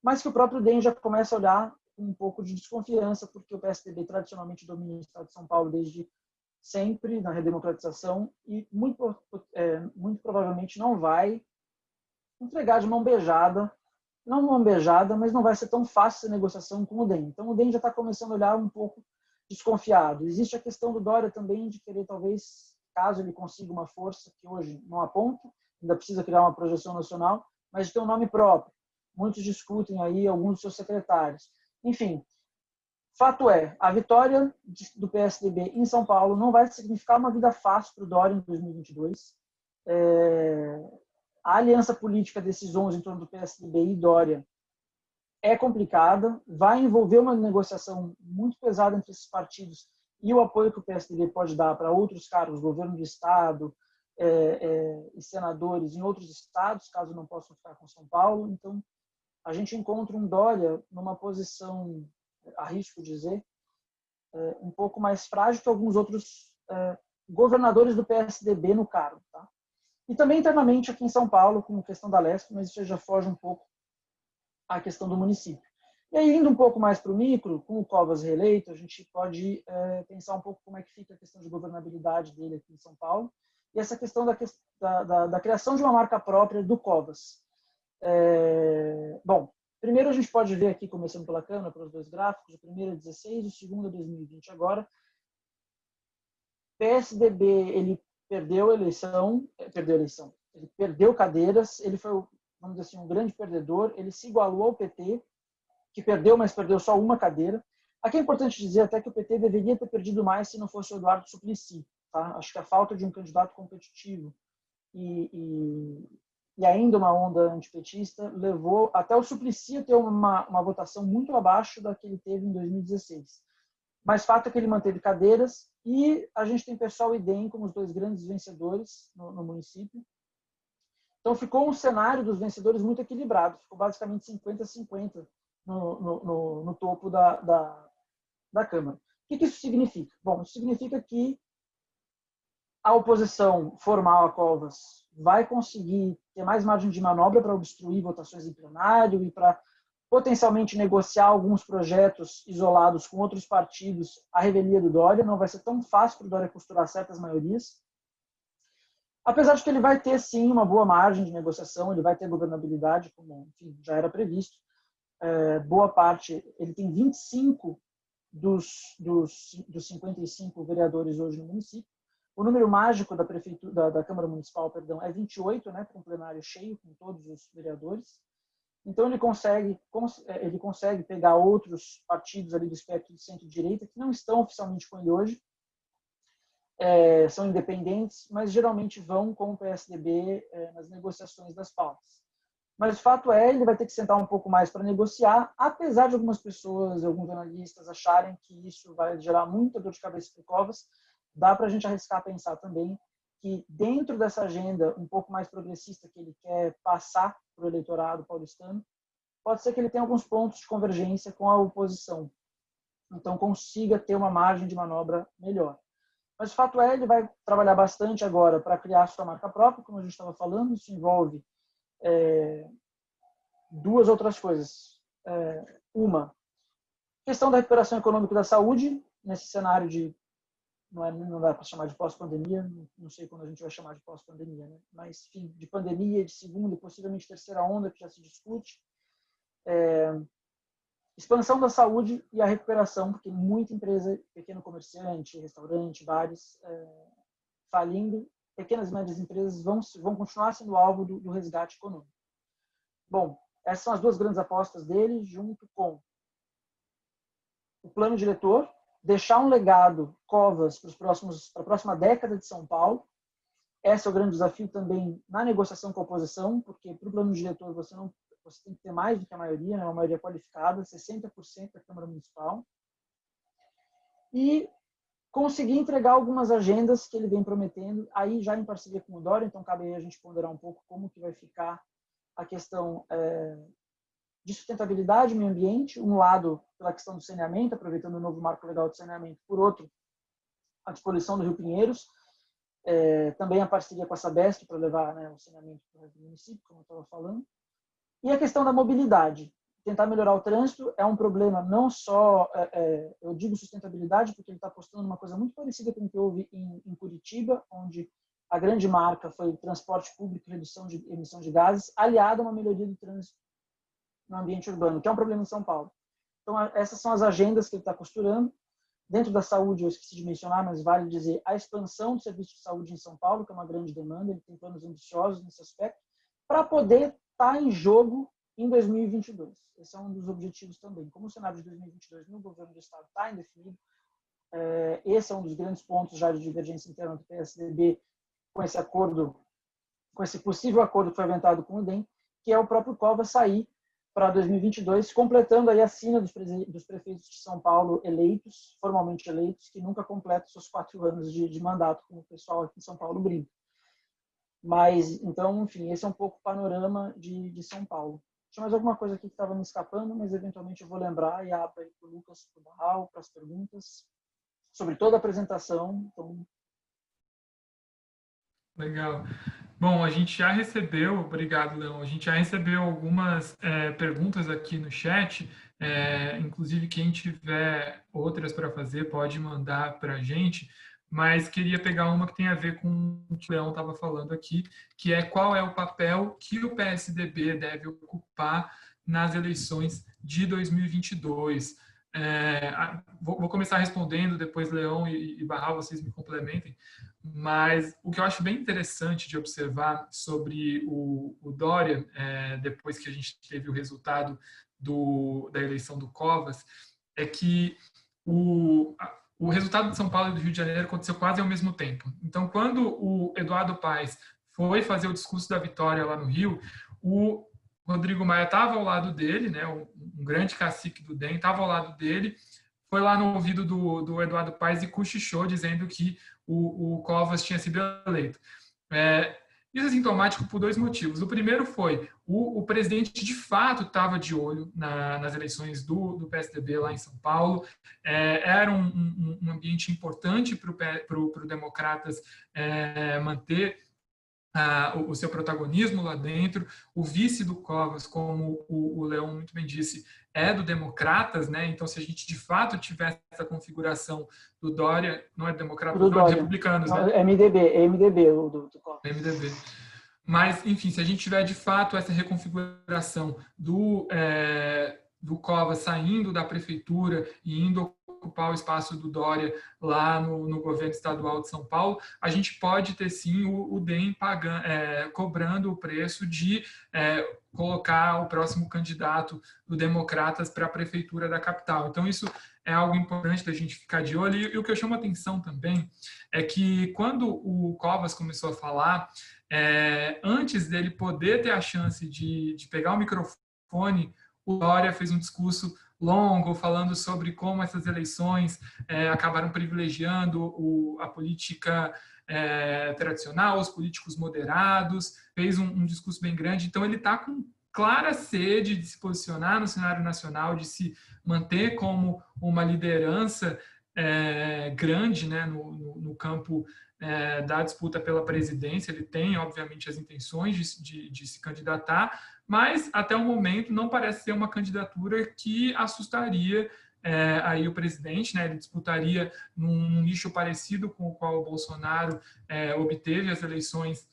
mas que o próprio DEM já começa a olhar com um pouco de desconfiança, porque o PSDB tradicionalmente domina o Estado de São Paulo desde sempre, na redemocratização, e muito provavelmente não vai entregar de mão beijada, não mão beijada, mas não vai ser tão fácil essa negociação com o DEM. Então o DEM já está começando a olhar um pouco desconfiado. Existe a questão do Dória também de querer, talvez, caso ele consiga uma força que hoje não aponta, ainda precisa criar uma projeção nacional, mas de ter um nome próprio. Muitos discutem aí alguns dos seus secretários. Enfim, fato é, a vitória do PSDB em São Paulo não vai significar uma vida fácil para o Dória em 2022. A aliança política desses 11 em torno do PSDB e Dória é complicada, vai envolver uma negociação muito pesada entre esses partidos e o apoio que o PSDB pode dar para outros cargos, governo de Estado e senadores em outros estados, caso não possam ficar com São Paulo. Então, a gente encontra um Dória numa posição, arrisco dizer, um pouco mais frágil que alguns outros governadores do PSDB no cargo. Tá? E também internamente aqui em São Paulo, com a questão da Leste, mas isso já foge um pouco à questão do município. E aí, indo um pouco mais para o micro, com o Covas reeleito, a gente pode pensar um pouco como é que fica a questão de governabilidade dele aqui em São Paulo e essa questão da criação de uma marca própria do Covas. Bom, primeiro a gente pode ver aqui, começando pela Câmara, pelos dois gráficos, o primeiro é 16, o segundo é 2020 agora. PSDB, ele perdeu a eleição, ele perdeu cadeiras, ele foi, vamos dizer assim, um grande perdedor, ele se igualou ao PT, que perdeu, mas perdeu só uma cadeira. Aqui é importante dizer até que o PT deveria ter perdido mais se não fosse o Eduardo Suplicy. Tá? Acho que a falta de um candidato competitivo e ainda uma onda antipetista levou até o Suplicy a ter uma votação muito abaixo da que ele teve em 2016. Mas fato é que ele manteve cadeiras e a gente tem PSOL e DEM como os dois grandes vencedores no município. Então ficou um cenário dos vencedores muito equilibrado, ficou basicamente 50-50 no topo da Câmara. O que isso significa? Bom, isso significa que a oposição formal a Covas vai conseguir ter mais margem de manobra para obstruir votações em plenário e para potencialmente negociar alguns projetos isolados com outros partidos à revelia do Dória. Não vai ser tão fácil para o Dória costurar certas maiorias. Apesar de que ele vai ter, sim, uma boa margem de negociação, ele vai ter governabilidade, como enfim, já era previsto. Boa parte, ele tem 25 dos 55 vereadores hoje no município. O número mágico da prefeitura, da Câmara Municipal, perdão, é 28, né, para um plenário cheio com todos os vereadores. Então ele consegue pegar outros partidos ali do espectro de centro-direita que não estão oficialmente com ele hoje, são independentes, mas geralmente vão com o PSDB nas negociações das pautas. Mas o fato é, ele vai ter que sentar um pouco mais para negociar, apesar de algumas pessoas, alguns analistas acharem que isso vai gerar muita dor de cabeça para o Covas. Dá para a gente arriscar pensar também que dentro dessa agenda um pouco mais progressista que ele quer passar para o eleitorado paulistano, pode ser que ele tenha alguns pontos de convergência com a oposição. Então consiga ter uma margem de manobra melhor. Mas o fato é, ele vai trabalhar bastante agora para criar sua marca própria, como a gente estava falando. Isso envolve duas outras coisas. Uma, questão da recuperação econômica da saúde, nesse cenário de não dá para chamar de pós-pandemia, não sei quando a gente vai chamar de pós-pandemia, né? Mas enfim, de pandemia, de segunda e possivelmente terceira onda, que já se discute. Expansão da saúde e a recuperação, porque muita empresa, pequeno comerciante, restaurante, bares, falindo, pequenas e médias empresas vão continuar sendo alvo do resgate econômico. Bom, essas são as duas grandes apostas dele, junto com o plano diretor, deixar um legado Covas para a próxima década de São Paulo. Esse é o grande desafio também na negociação com a oposição, porque para o plano diretor você tem que ter mais do que a maioria, né? Uma maioria qualificada, 60% da Câmara Municipal. E conseguir entregar algumas agendas que ele vem prometendo, aí já em parceria com o Dória, então cabe aí a gente ponderar um pouco como que vai ficar a questão de sustentabilidade, meio ambiente, um lado pela questão do saneamento, aproveitando o novo marco legal de saneamento, por outro, a disposição do Rio Pinheiros, também a parceria com a Sabesp para levar, né, o saneamento para o município, como eu estava falando, e a questão da mobilidade. Tentar melhorar o trânsito é um problema não só, eu digo sustentabilidade, porque ele está apostando numa coisa muito parecida com o que houve em Curitiba, onde a grande marca foi o transporte público e redução de emissão de gases, aliado a uma melhoria do trânsito no ambiente urbano, que é um problema em São Paulo. Então, essas são as agendas que ele está costurando. Dentro da saúde, eu esqueci de mencionar, mas vale dizer, a expansão do serviço de saúde em São Paulo, que é uma grande demanda, ele tem planos ambiciosos nesse aspecto, para poder estar em jogo em 2022. Esse é um dos objetivos também. Como o cenário de 2022 no governo do Estado está indefinido, esse é um dos grandes pontos já de divergência interna do PSDB com esse acordo, com esse possível acordo que foi aventado com o DEM, que é o próprio Covas sair para 2022, completando aí a sina dos prefeitos de São Paulo eleitos, formalmente eleitos, que nunca completam seus 4 anos de mandato, como o pessoal aqui em São Paulo brinca. Mas, então, enfim, esse é um pouco o panorama de São Paulo. Tinha mais alguma coisa aqui que estava me escapando, mas eventualmente eu vou lembrar e abro aí para o Lucas, para o Barral, para as perguntas sobre toda a apresentação. Então... Legal. Bom, a gente já recebeu, obrigado, Leão, a gente já recebeu algumas perguntas aqui no chat, inclusive quem tiver outras para fazer pode mandar para a gente, mas queria pegar uma que tem a ver com o que o Leão estava falando aqui, que é qual é o papel que o PSDB deve ocupar nas eleições de 2022. Vou começar respondendo, depois Leão e Barral, vocês me complementem, mas o que eu acho bem interessante de observar sobre o Dória, depois que a gente teve o resultado da eleição do Covas, é que o resultado de São Paulo e do Rio de Janeiro aconteceu quase ao mesmo tempo. Então, quando o Eduardo Paes foi fazer o discurso da vitória lá no Rio, o Rodrigo Maia estava ao lado dele, né, um grande cacique do DEM, estava ao lado dele, foi lá no ouvido do Eduardo Paes e cochichou, dizendo que o Covas tinha sido eleito. Isso é sintomático por 2 motivos. O primeiro foi o presidente, de fato, estava de olho nas eleições do PSDB lá em São Paulo. Era um ambiente importante para o Democratas manter o seu protagonismo lá dentro. O vice do Covas, como o Leão muito bem disse, é do Democratas, né? Então, se a gente de fato tivesse essa configuração do Dória, não é Democratas, não, é de Republicanos, não, né? MDB, o do Covas. MDB. Mas, enfim, se a gente tiver de fato essa reconfiguração do Covas saindo da prefeitura e indo ocupar o espaço do Dória lá no governo estadual de São Paulo, a gente pode ter sim o DEM cobrando o preço de colocar o próximo candidato do Democratas para a prefeitura da capital. Então, isso é algo importante da gente ficar de olho. E o que eu chamo a atenção também é que quando o Covas começou a falar, antes dele poder ter a chance de pegar o microfone, o Dória fez um discurso longo falando sobre como essas eleições acabaram privilegiando a política tradicional, os políticos moderados, fez um discurso bem grande. Então, ele está com clara sede de se posicionar no cenário nacional, de se manter como uma liderança grande, né, no campo da disputa pela presidência. Ele tem, obviamente, as intenções de se candidatar, mas até o momento não parece ser uma candidatura que assustaria aí o presidente, né? Ele disputaria num nicho parecido com o qual o Bolsonaro obteve as eleições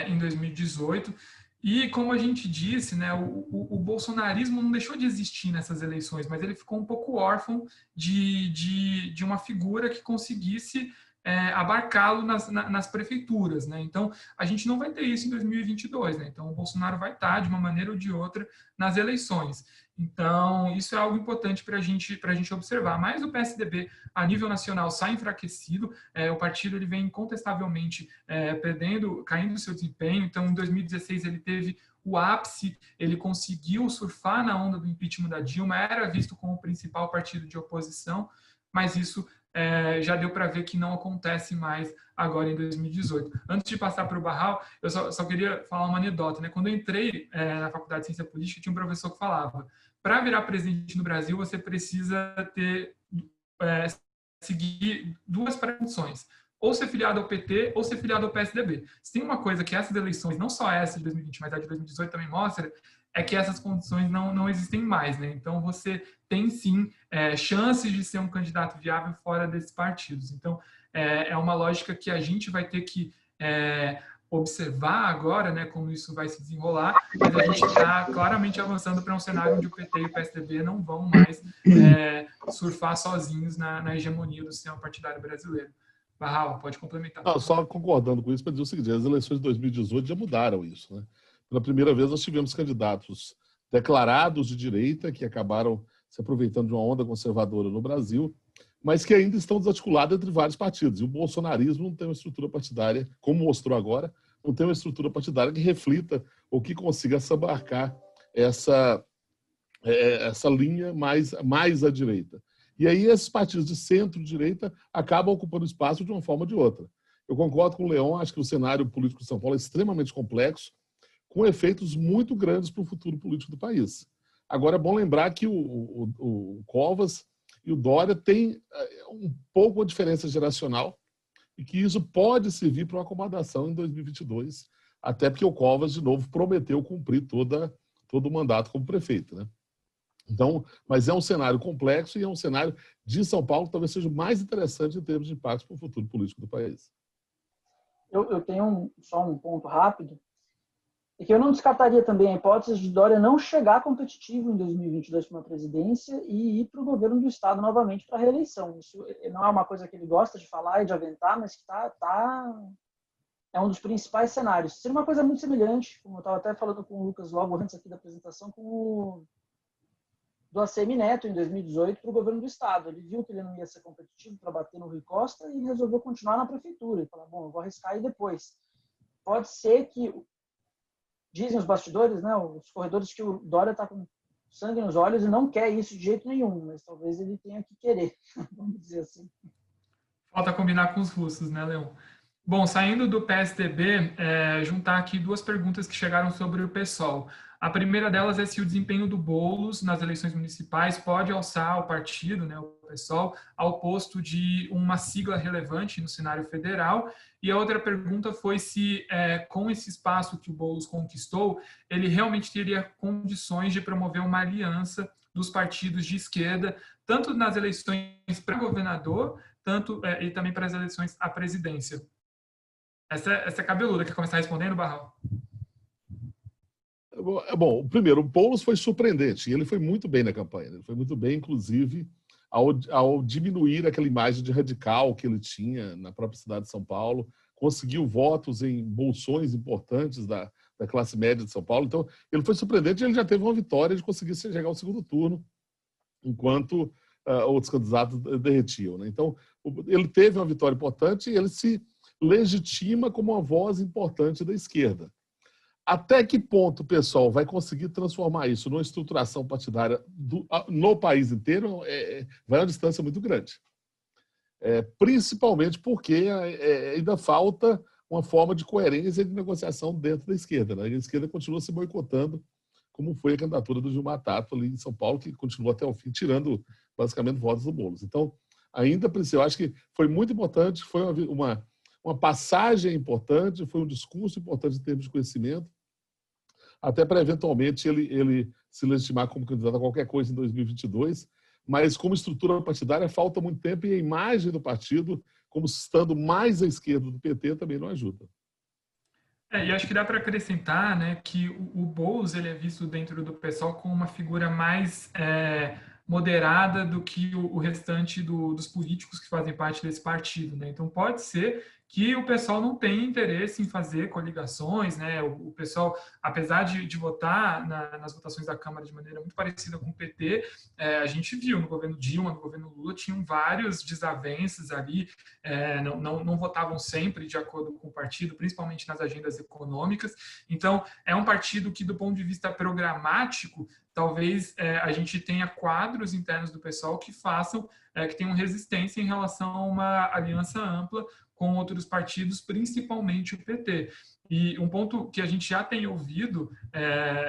em 2018. E, como a gente disse, né, o bolsonarismo não deixou de existir nessas eleições, mas ele ficou um pouco órfão de uma figura que conseguisse abarcá-lo nas prefeituras, né? Então, a gente não vai ter isso em 2022, né? Então, o Bolsonaro vai estar, de uma maneira ou de outra, nas eleições. Então, isso é algo importante para a gente observar. Mas o PSDB, a nível nacional, sai enfraquecido. O partido ele vem incontestavelmente caindo seu desempenho. Então, em 2016, ele teve o ápice, ele conseguiu surfar na onda do impeachment da Dilma, era visto como o principal partido de oposição, mas isso já deu para ver que não acontece mais agora em 2018. Antes de passar para o Barral, eu só queria falar uma anedota, né? Quando eu entrei na Faculdade de Ciência Política, tinha um professor que falava: para virar presidente no Brasil, você precisa seguir duas condições: ou ser filiado ao PT ou ser filiado ao PSDB. Se tem uma coisa que essas eleições, não só essa de 2020, mas a de 2018 também mostra, é que essas condições não existem mais, né? Então, você tem, sim, chances de ser um candidato viável fora desses partidos. Então, é uma lógica que a gente vai ter que observar agora, né, como isso vai se desenrolar, mas a gente está claramente avançando para um cenário onde o PT e o PSDB não vão mais surfar sozinhos na hegemonia do sistema partidário brasileiro. Barral, pode complementar. Não, só concordando com isso, para dizer o seguinte: as eleições de 2018 já mudaram isso, né? Pela primeira vez, nós tivemos candidatos declarados de direita, que acabaram se aproveitando de uma onda conservadora no Brasil, mas que ainda estão desarticulados entre vários partidos. E o bolsonarismo não tem uma estrutura partidária, como mostrou agora, não tem uma estrutura partidária que reflita ou que consiga abarcar essa linha mais à direita. E aí esses partidos de centro-direita acabam ocupando espaço de uma forma ou de outra. Eu concordo com o Leon, acho que o cenário político de São Paulo é extremamente complexo, com efeitos muito grandes para o futuro político do país. Agora, é bom lembrar que o Covas e o Dória têm um pouco a diferença geracional e que isso pode servir para uma acomodação em 2022, até porque o Covas, de novo, prometeu cumprir todo o mandato como prefeito, né? Então, mas é um cenário complexo e é um cenário de São Paulo que talvez seja o mais interessante em termos de impacto para o futuro político do país. Eu tenho só um ponto rápido, é que eu não descartaria também a hipótese de Dória não chegar competitivo em 2022 para uma presidência e ir para o governo do Estado novamente para a reeleição. Isso não é uma coisa que ele gosta de falar e de aventar, mas que é um dos principais cenários. Seria uma coisa muito semelhante, como eu estava até falando com o Lucas logo antes aqui da apresentação, com o do ACM Neto em 2018 para o governo do Estado. Ele viu que ele não ia ser competitivo para bater no Rui Costa e resolveu continuar na prefeitura. Ele falou: bom, eu vou arriscar aí depois. Pode ser que, dizem os bastidores, né, os corredores, que o Dória está com sangue nos olhos e não quer isso de jeito nenhum, mas talvez ele tenha que querer, vamos dizer assim. Falta combinar com os russos, né, Leon? Bom, saindo do PSDB, juntar aqui duas perguntas que chegaram sobre o PSOL. A primeira delas é se o desempenho do Boulos nas eleições municipais pode alçar o partido, né, o PSOL, ao posto de uma sigla relevante no cenário federal. E a outra pergunta foi se, com esse espaço que o Boulos conquistou, ele realmente teria condições de promover uma aliança dos partidos de esquerda, tanto nas eleições para governador, e também para as eleições à presidência. Essa é cabeluda. Quer começar respondendo, Barral? Bom, primeiro, o Boulos foi surpreendente e ele foi muito bem na campanha. Ele foi muito bem, inclusive, ao diminuir aquela imagem de radical que ele tinha na própria cidade de São Paulo, conseguiu votos em bolsões importantes da classe média de São Paulo. Então, ele foi surpreendente e ele já teve uma vitória de conseguir chegar ao segundo turno, enquanto outros candidatos derretiam, né? Então, ele teve uma vitória importante e ele se legitima como uma voz importante da esquerda. Até que ponto o pessoal vai conseguir transformar isso numa estruturação partidária no país inteiro vai uma distância muito grande. Principalmente porque ainda falta uma forma de coerência de negociação dentro da esquerda, né? A esquerda continua se boicotando, como foi a candidatura do Gilmar Tato ali em São Paulo, que continua até o fim, tirando basicamente votos do Boulos. Então, ainda eu acho que foi muito importante, foi uma passagem importante, foi um discurso importante em termos de conhecimento, até para eventualmente ele se legitimar como candidato a qualquer coisa em 2022, mas como estrutura partidária falta muito tempo e a imagem do partido, como estando mais à esquerda do PT, também não ajuda. E acho que dá para acrescentar, né, que o Boulos ele é visto dentro do PSOL como uma figura mais moderada do que o restante dos políticos que fazem parte desse partido, né? Então pode ser que o pessoal não tenha interesse em fazer coligações, né? O pessoal, apesar de votar nas votações da Câmara de maneira muito parecida com o PT, a gente viu no governo Dilma, no governo Lula, tinham vários desavenças ali, não votavam sempre de acordo com o partido, principalmente nas agendas econômicas. Então, é um partido que, do ponto de vista programático, talvez a gente tenha quadros internos do pessoal que que tenham resistência em relação a uma aliança ampla com outros partidos, principalmente o PT. E um ponto que a gente já tem ouvido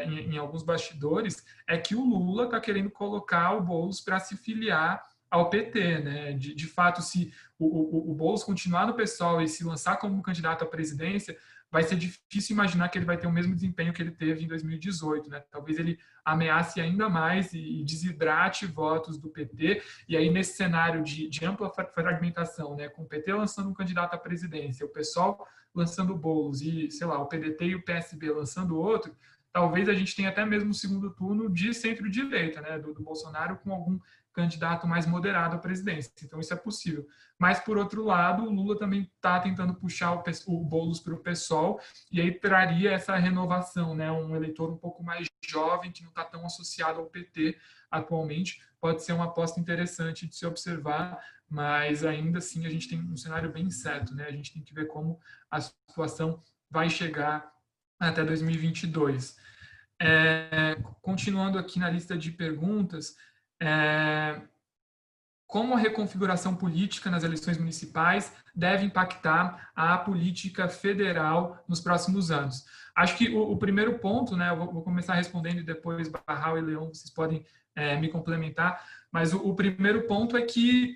em alguns bastidores é que o Lula está querendo colocar o Boulos para se filiar ao PT, né? De fato, se o Boulos continuar no PSOL e se lançar como candidato à presidência, vai ser difícil imaginar que ele vai ter o mesmo desempenho que ele teve em 2018, né? Talvez ele ameace ainda mais e desidrate votos do PT, e aí nesse cenário de ampla fragmentação, né, com o PT lançando um candidato à presidência, o PSOL lançando Boulos e, sei lá, o PDT e o PSB lançando outro, talvez a gente tenha até mesmo um segundo turno de centro-direita, né, do Bolsonaro com algum candidato mais moderado à presidência. Então, isso é possível. Mas, por outro lado, o Lula também está tentando puxar o Boulos para o PSOL, e aí traria essa renovação, né? Um eleitor um pouco mais jovem, que não está tão associado ao PT atualmente. Pode ser uma aposta interessante de se observar, mas ainda assim a gente tem um cenário bem incerto, né? A gente tem que ver como a situação vai chegar até 2022. Continuando aqui na lista de perguntas, como a reconfiguração política nas eleições municipais deve impactar a política federal nos próximos anos? Acho que o primeiro ponto, né, eu vou começar respondendo e depois Barral e Leão, vocês podem me complementar, mas o primeiro ponto é que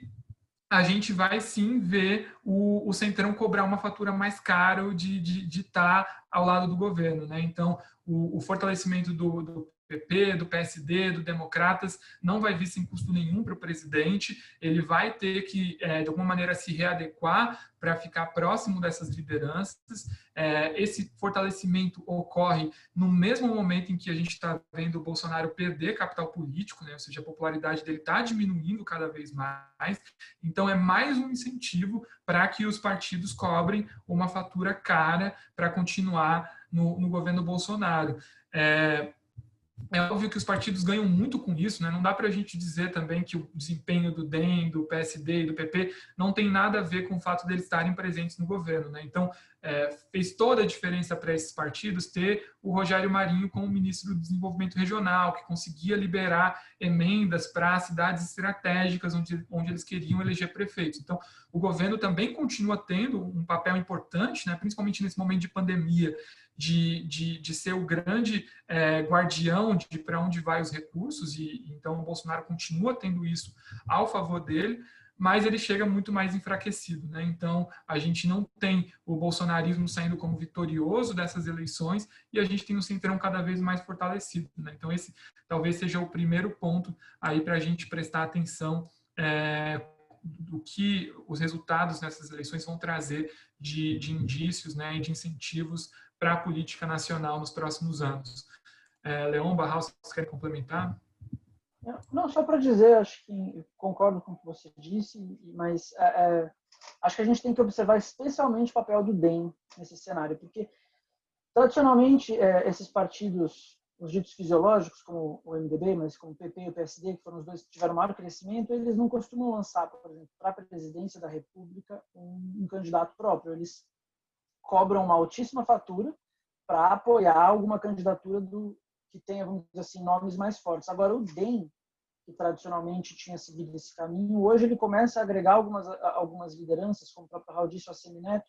a gente vai sim ver o Centrão cobrar uma fatura mais cara de estar ao lado do governo, né? Então, o fortalecimento do PP, do PSD, do Democratas, não vai vir sem custo nenhum para o presidente, ele vai ter que, de alguma maneira, se readequar para ficar próximo dessas lideranças. Esse fortalecimento ocorre no mesmo momento em que a gente está vendo o Bolsonaro perder capital político, né? Ou seja, a popularidade dele está diminuindo cada vez mais. Então, é mais um incentivo para que os partidos cobrem uma fatura cara para continuar no governo Bolsonaro. É óbvio que os partidos ganham muito com isso, né? Não dá para a gente dizer também que o desempenho do DEM, do PSD e do PP não tem nada a ver com o fato deles estarem presentes no governo, né? Então, fez toda a diferença para esses partidos ter o Rogério Marinho como ministro do Desenvolvimento Regional, que conseguia liberar emendas para cidades estratégicas onde eles queriam eleger prefeitos. Então, o governo também continua tendo um papel importante, né? Principalmente nesse momento de pandemia, de ser o grande guardião de para onde vai os recursos, e então o Bolsonaro continua tendo isso ao favor dele, mas ele chega muito mais enfraquecido, né? Então, a gente não tem o bolsonarismo saindo como vitorioso dessas eleições e a gente tem um Centrão cada vez mais fortalecido, né? Então, esse talvez seja o primeiro ponto aí para a gente prestar atenção do que os resultados nessas eleições vão trazer de indícios, né, e de incentivos para a política nacional nos próximos anos. Leon, Barral, vocês querem complementar? Não, só para dizer, acho que concordo com o que você disse, mas acho que a gente tem que observar especialmente o papel do DEM nesse cenário, porque tradicionalmente esses partidos, os ditos fisiológicos, como o MDB, mas como o PP e o PSD, que foram os dois que tiveram maior crescimento, eles não costumam lançar, por exemplo, para a presidência da República um candidato próprio. Eles cobram uma altíssima fatura para apoiar alguma candidatura que tenha, vamos dizer assim, nomes mais fortes. Agora, o DEM, que tradicionalmente tinha seguido esse caminho, hoje ele começa a agregar algumas lideranças, como o próprio Raul disse, o Assemineto,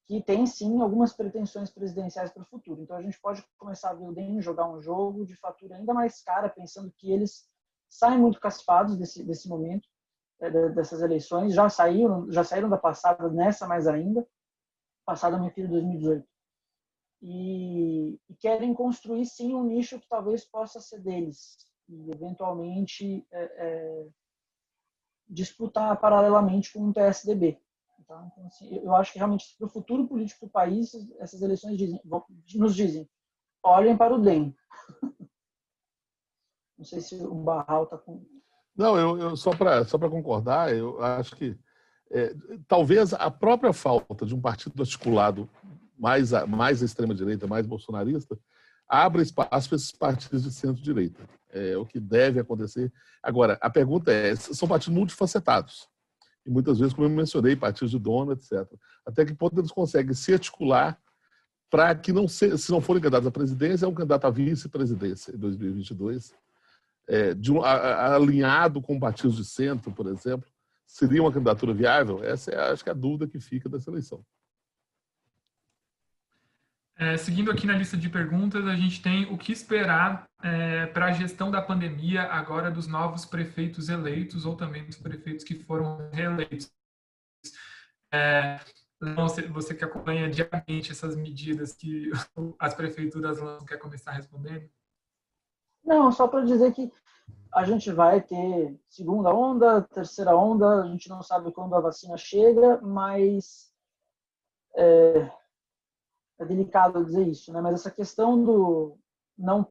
que tem, sim, algumas pretensões presidenciais para o futuro. Então, a gente pode começar a ver o DEM jogar um jogo de fatura ainda mais cara, pensando que eles saem muito caspados desse momento, dessas eleições, já saíram da passada, nessa mais ainda, passada me refiro a 2018. E querem construir, sim, um nicho que talvez possa ser deles e, eventualmente, disputar paralelamente com o PSDB. Tá? Então, assim, eu acho que, realmente, para o futuro político do país, essas eleições nos dizem, olhem para o DEM. Não sei se o Barral está com... Não, eu só para concordar, eu acho que talvez a própria falta de um partido articulado mais à extrema-direita, mais bolsonarista, abra espaço para esses partidos de centro-direita. É o que deve acontecer. Agora, a pergunta são partidos multifacetados. E muitas vezes, como eu mencionei, partidos de dono, etc. Até que ponto eles conseguem se articular para que, se não forem candidatos à presidência, é um candidato à vice-presidência em 2022, alinhado com partidos de centro, por exemplo, seria uma candidatura viável? Essa acho que é a dúvida que fica dessa eleição. Seguindo aqui na lista de perguntas, a gente tem o que esperar para a gestão da pandemia agora dos novos prefeitos eleitos ou também dos prefeitos que foram reeleitos. Você que acompanha diariamente essas medidas que as prefeituras lançam, quer começar respondendo? Não, só para dizer que a gente vai ter segunda onda, terceira onda, a gente não sabe quando a vacina chega, mas é delicado dizer isso, né? Mas essa questão do não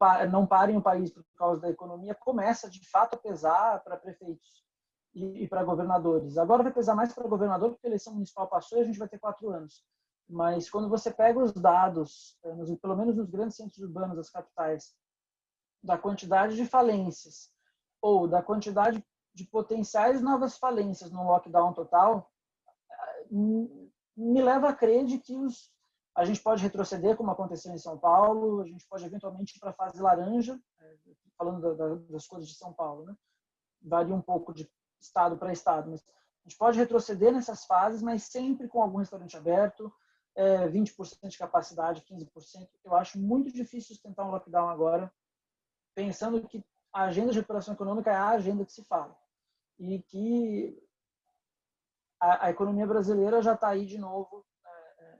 parem o país por causa da economia começa, de fato, a pesar para prefeitos e para governadores. Agora vai pesar mais para governador, porque a eleição municipal passou e a gente vai ter 4 anos. Mas quando você pega os dados, pelo menos nos grandes centros urbanos, das capitais, da quantidade de falências ou da quantidade de potenciais novas falências no lockdown total, me leva a crer de que a gente pode retroceder, como aconteceu em São Paulo, a gente pode eventualmente ir para a fase laranja, falando das coisas de São Paulo, né? Varia um pouco de estado para estado, mas a gente pode retroceder nessas fases, mas sempre com algum restaurante aberto, 20% de capacidade, 15%. Eu acho muito difícil sustentar um lockdown agora, pensando que a agenda de recuperação econômica é a agenda que se fala. E que a economia brasileira já está aí de novo,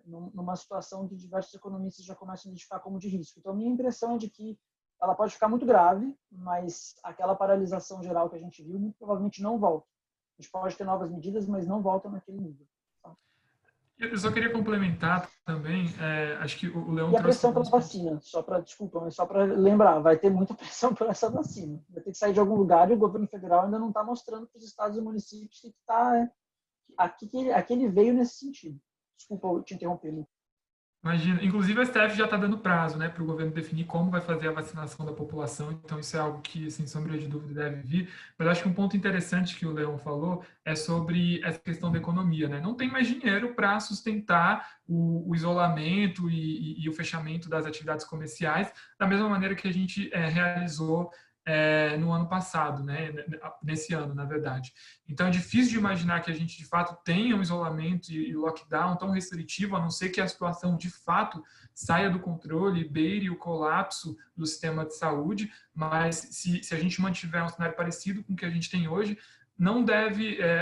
numa situação que diversos economistas já começam a identificar como de risco. Então, a minha impressão é de que ela pode ficar muito grave, mas aquela paralisação geral que a gente viu, muito provavelmente não volta. A gente pode ter novas medidas, mas não volta naquele nível. Eu só queria complementar também, acho que o Leão e a trouxe pressão pela vacina, só para lembrar, vai ter muita pressão por essa vacina. Vai ter que sair de algum lugar e o governo federal ainda não está mostrando para os estados e municípios que está aqui que ele veio nesse sentido. Desculpa eu te interromper, Lu. Imagina, inclusive a STF já está dando prazo, né, para o governo definir como vai fazer a vacinação da população, então isso é algo que, sem sombra de dúvida, deve vir. Mas acho que um ponto interessante que o Leão falou é sobre essa questão da economia, né? Não tem mais dinheiro para sustentar o isolamento e o fechamento das atividades comerciais, da mesma maneira que a gente realizou no ano passado, né? Nesse ano, na verdade. Então, é difícil de imaginar que a gente, de fato, tenha um isolamento e lockdown tão restritivo, a não ser que a situação, de fato, saia do controle e beire o colapso do sistema de saúde, mas se a gente mantiver um cenário parecido com o que a gente tem hoje,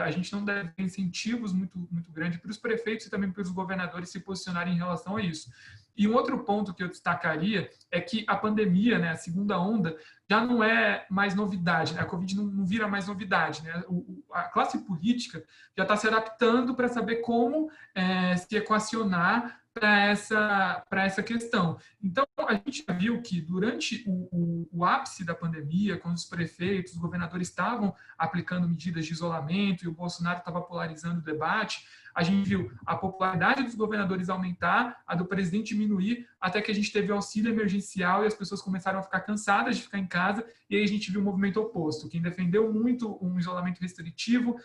a gente não deve ter incentivos muito, muito grandes para os prefeitos e também para os governadores se posicionarem em relação a isso. E um outro ponto que eu destacaria é que a pandemia, né, a segunda onda, já não é mais novidade, né? A Covid não vira mais novidade, né? A classe política já está se adaptando para saber como se equacionar para essa questão. Então, a gente já viu que durante o ápice da pandemia, quando os prefeitos, os governadores estavam aplicando medidas de isolamento e o Bolsonaro estava polarizando o debate, a gente viu a popularidade dos governadores aumentar, a do presidente diminuir, até que a gente teve o auxílio emergencial e as pessoas começaram a ficar cansadas de ficar em casa, e aí a gente viu o movimento oposto. Quem defendeu muito um isolamento restritivo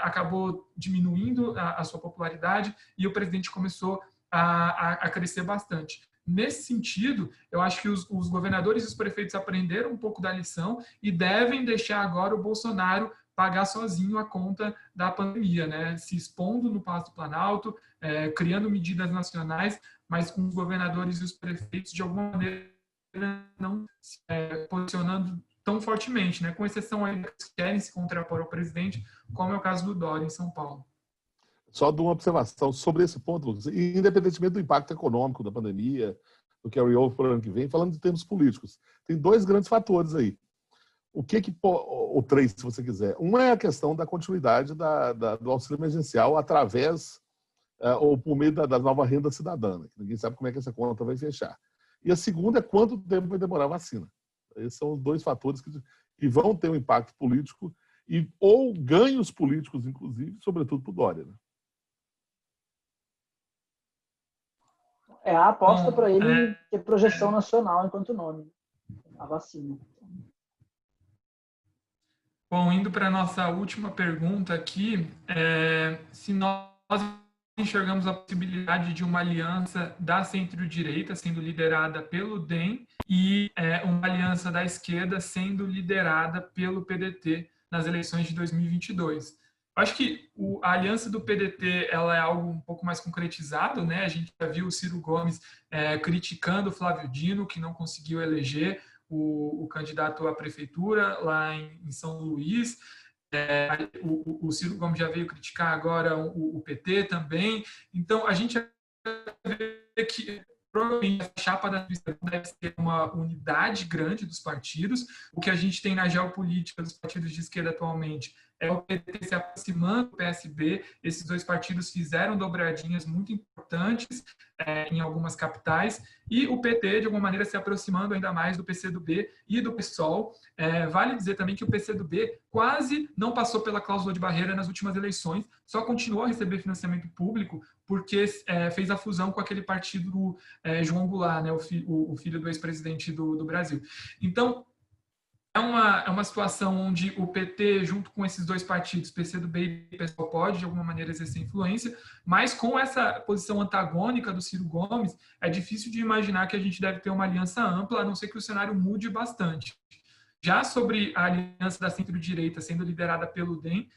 acabou diminuindo a sua popularidade e o presidente começou a crescer bastante. Nesse sentido, eu acho que os governadores e os prefeitos aprenderam um pouco da lição e devem deixar agora o Bolsonaro pagar sozinho a conta da pandemia, né? Se expondo no Palácio do Planalto, criando medidas nacionais, mas com os governadores e os prefeitos, de alguma maneira, não se posicionando tão fortemente, né? Com exceção aí que querem se contrapor ao presidente, como é o caso do Dória em São Paulo. Só de uma observação sobre esse ponto, Lucas, independentemente do impacto econômico da pandemia, do carry over para o ano que vem, falando de termos políticos, tem 2 grandes fatores aí. Ou 3, se você quiser. Um é a questão da continuidade do auxílio emergencial através ou por meio da nova renda cidadã, que ninguém sabe como é que essa conta vai fechar. E a segunda é quanto tempo vai demorar a vacina. Esses são os 2 fatores que vão ter um impacto político ou ganhos políticos, inclusive, sobretudo para o Dória. Né? É a aposta para ele ter projeção nacional enquanto nome, a vacina. Bom, indo para a nossa última pergunta aqui, se nós enxergamos a possibilidade de uma aliança da centro-direita sendo liderada pelo DEM e uma aliança da esquerda sendo liderada pelo PDT nas eleições de 2022. Eu acho que a aliança do PDT ela é algo um pouco mais concretizado, né? A gente já viu o Ciro Gomes criticando o Flávio Dino, que não conseguiu eleger o candidato à prefeitura lá em São Luís. O Ciro Gomes já veio criticar agora o PT também. Então, a gente vê que provavelmente a chapa da deve ser uma unidade grande dos partidos. O que a gente tem na geopolítica dos partidos de esquerda atualmente é o PT se aproximando do PSB. Esses dois partidos fizeram dobradinhas muito importantes em algumas capitais, e o PT, de alguma maneira, se aproximando ainda mais do PCdoB e do PSOL. Vale dizer também que o PCdoB quase não passou pela cláusula de barreira nas últimas eleições, só continuou a receber financiamento público porque fez a fusão com aquele partido do João Goulart, né, o filho do ex-presidente do Brasil. Então, é uma situação onde o PT, junto com esses dois partidos, PCdoB e PSOL, pode, de alguma maneira, exercer influência, mas com essa posição antagônica do Ciro Gomes, é difícil de imaginar que a gente deve ter uma aliança ampla, a não ser que o cenário mude bastante. Já sobre a aliança da centro-direita sendo liderada pelo DEM,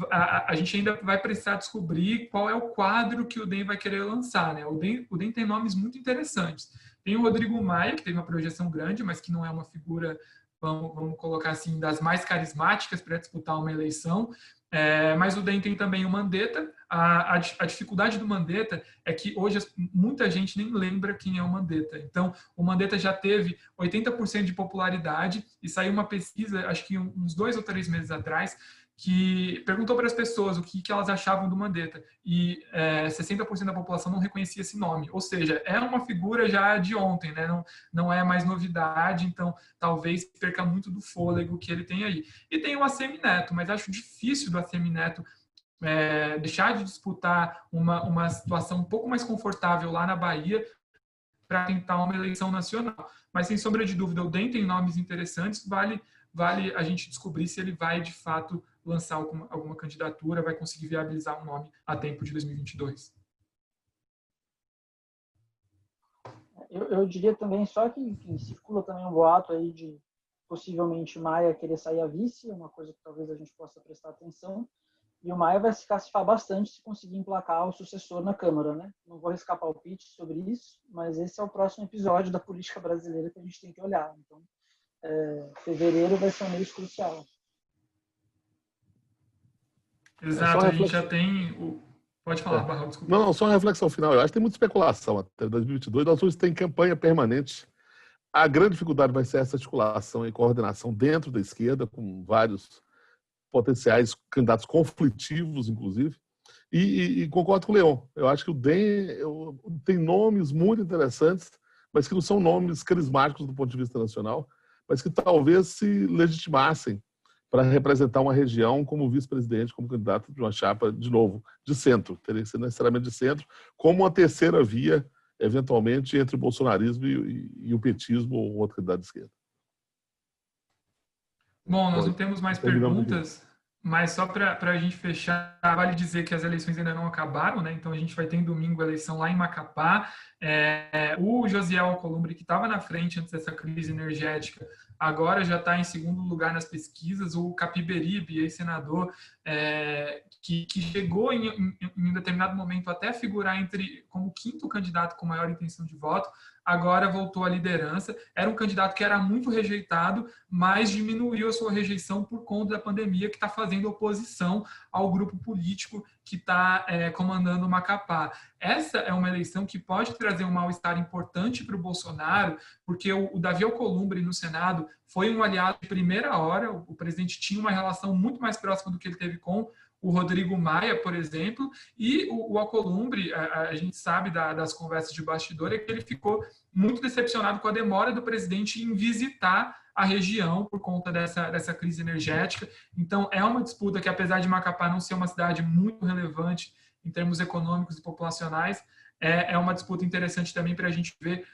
a gente ainda vai precisar descobrir qual é o quadro que o DEM vai querer lançar. Né? O DEM tem nomes muito interessantes. Tem o Rodrigo Maia, que teve uma projeção grande, mas que não é uma figura, vamos colocar assim, das mais carismáticas para disputar uma eleição. Mas o DEM tem também o Mandetta. A dificuldade do Mandetta é que hoje muita gente nem lembra quem é o Mandetta. Então, o Mandetta já teve 80% de popularidade e saiu uma pesquisa, acho que uns 2 ou 3 meses atrás, que perguntou para as pessoas o que elas achavam do Mandetta, e 60% da população não reconhecia esse nome. Ou seja, é uma figura já de ontem, né? Não é mais novidade, então talvez perca muito do fôlego que ele tem aí. E tem o ACM Neto, mas acho difícil do ACM Neto deixar de disputar uma situação um pouco mais confortável lá na Bahia para tentar uma eleição nacional. Mas, sem sombra de dúvida, o DEM tem nomes interessantes, vale a gente descobrir se ele vai, de fato, lançar alguma candidatura, vai conseguir viabilizar um nome a tempo de 2022. Eu diria também só que circula também um boato aí de possivelmente Maia querer sair a vice, uma coisa que talvez a gente possa prestar atenção, e o Maia vai se cacifar bastante se conseguir emplacar o sucessor na Câmara, né? Não vou arriscar palpite sobre isso, mas esse é o próximo episódio da política brasileira que a gente tem que olhar. Então, fevereiro vai ser um mês crucial. Exato, a gente já tem Pode falar, Barral, desculpa. Não, só uma reflexão final. Eu acho que tem muita especulação até 2022. Nós vamos ter campanha permanente. A grande dificuldade vai ser essa articulação e coordenação dentro da esquerda, com vários potenciais candidatos conflitivos, inclusive. E concordo com o Leon. Eu acho que o DEM tem nomes muito interessantes, mas que não são nomes carismáticos do ponto de vista nacional, mas que talvez se legitimassem para representar uma região como vice-presidente, como candidato de uma chapa, de novo, de centro. Teria que ser necessariamente de centro, como uma terceira via, eventualmente, entre o bolsonarismo e o petismo ou outro candidato de esquerda. Bom, nós não temos mais perguntas, mas só para a gente fechar, vale dizer que as eleições ainda não acabaram, né? Então a gente vai ter em domingo a eleição lá em Macapá. O Josiel Alcolumbre, que estava na frente antes dessa crise energética, agora já está em segundo lugar nas pesquisas. O Capiberibe, ex-senador, que chegou em um determinado momento até figurar como quinto candidato com maior intenção de voto, agora voltou à liderança. Era um candidato que era muito rejeitado, mas diminuiu a sua rejeição por conta da pandemia, que está fazendo oposição ao grupo político que está comandando o Macapá. Essa é uma eleição que pode trazer um mal-estar importante para o Bolsonaro, porque o Davi Alcolumbre, no Senado, foi um aliado de primeira hora. O presidente tinha uma relação muito mais próxima do que ele teve com o Rodrigo Maia, por exemplo, e o Alcolumbre, a gente sabe das conversas de bastidor, é que ele ficou muito decepcionado com a demora do presidente em visitar a região por conta dessa crise energética. Então, é uma disputa que, apesar de Macapá não ser uma cidade muito relevante em termos econômicos e populacionais, é uma disputa interessante também para a gente ver,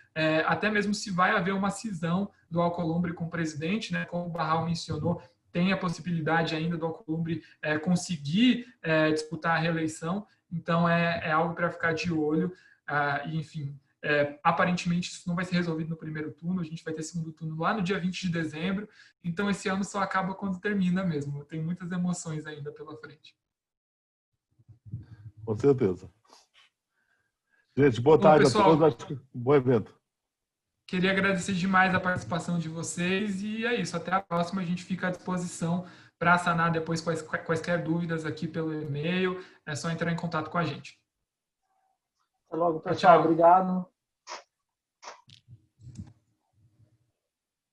até mesmo se vai haver uma cisão do Alcolumbre com o presidente, né? Como o Barral mencionou, tem a possibilidade ainda do Alcolumbre conseguir disputar a reeleição, então é algo para ficar de olho, e enfim, aparentemente isso não vai ser resolvido no primeiro turno, a gente vai ter segundo turno lá no dia 20 de dezembro, então esse ano só acaba quando termina mesmo, tem muitas emoções ainda pela frente. Com certeza. Gente, boa tarde, pessoal, a todos. Acho que bom evento. Queria agradecer demais a participação de vocês e é isso. Até a próxima. A gente fica à disposição para sanar depois quaisquer dúvidas aqui pelo e-mail. É só entrar em contato com a gente. Até logo, pessoal. Tchau. Obrigado.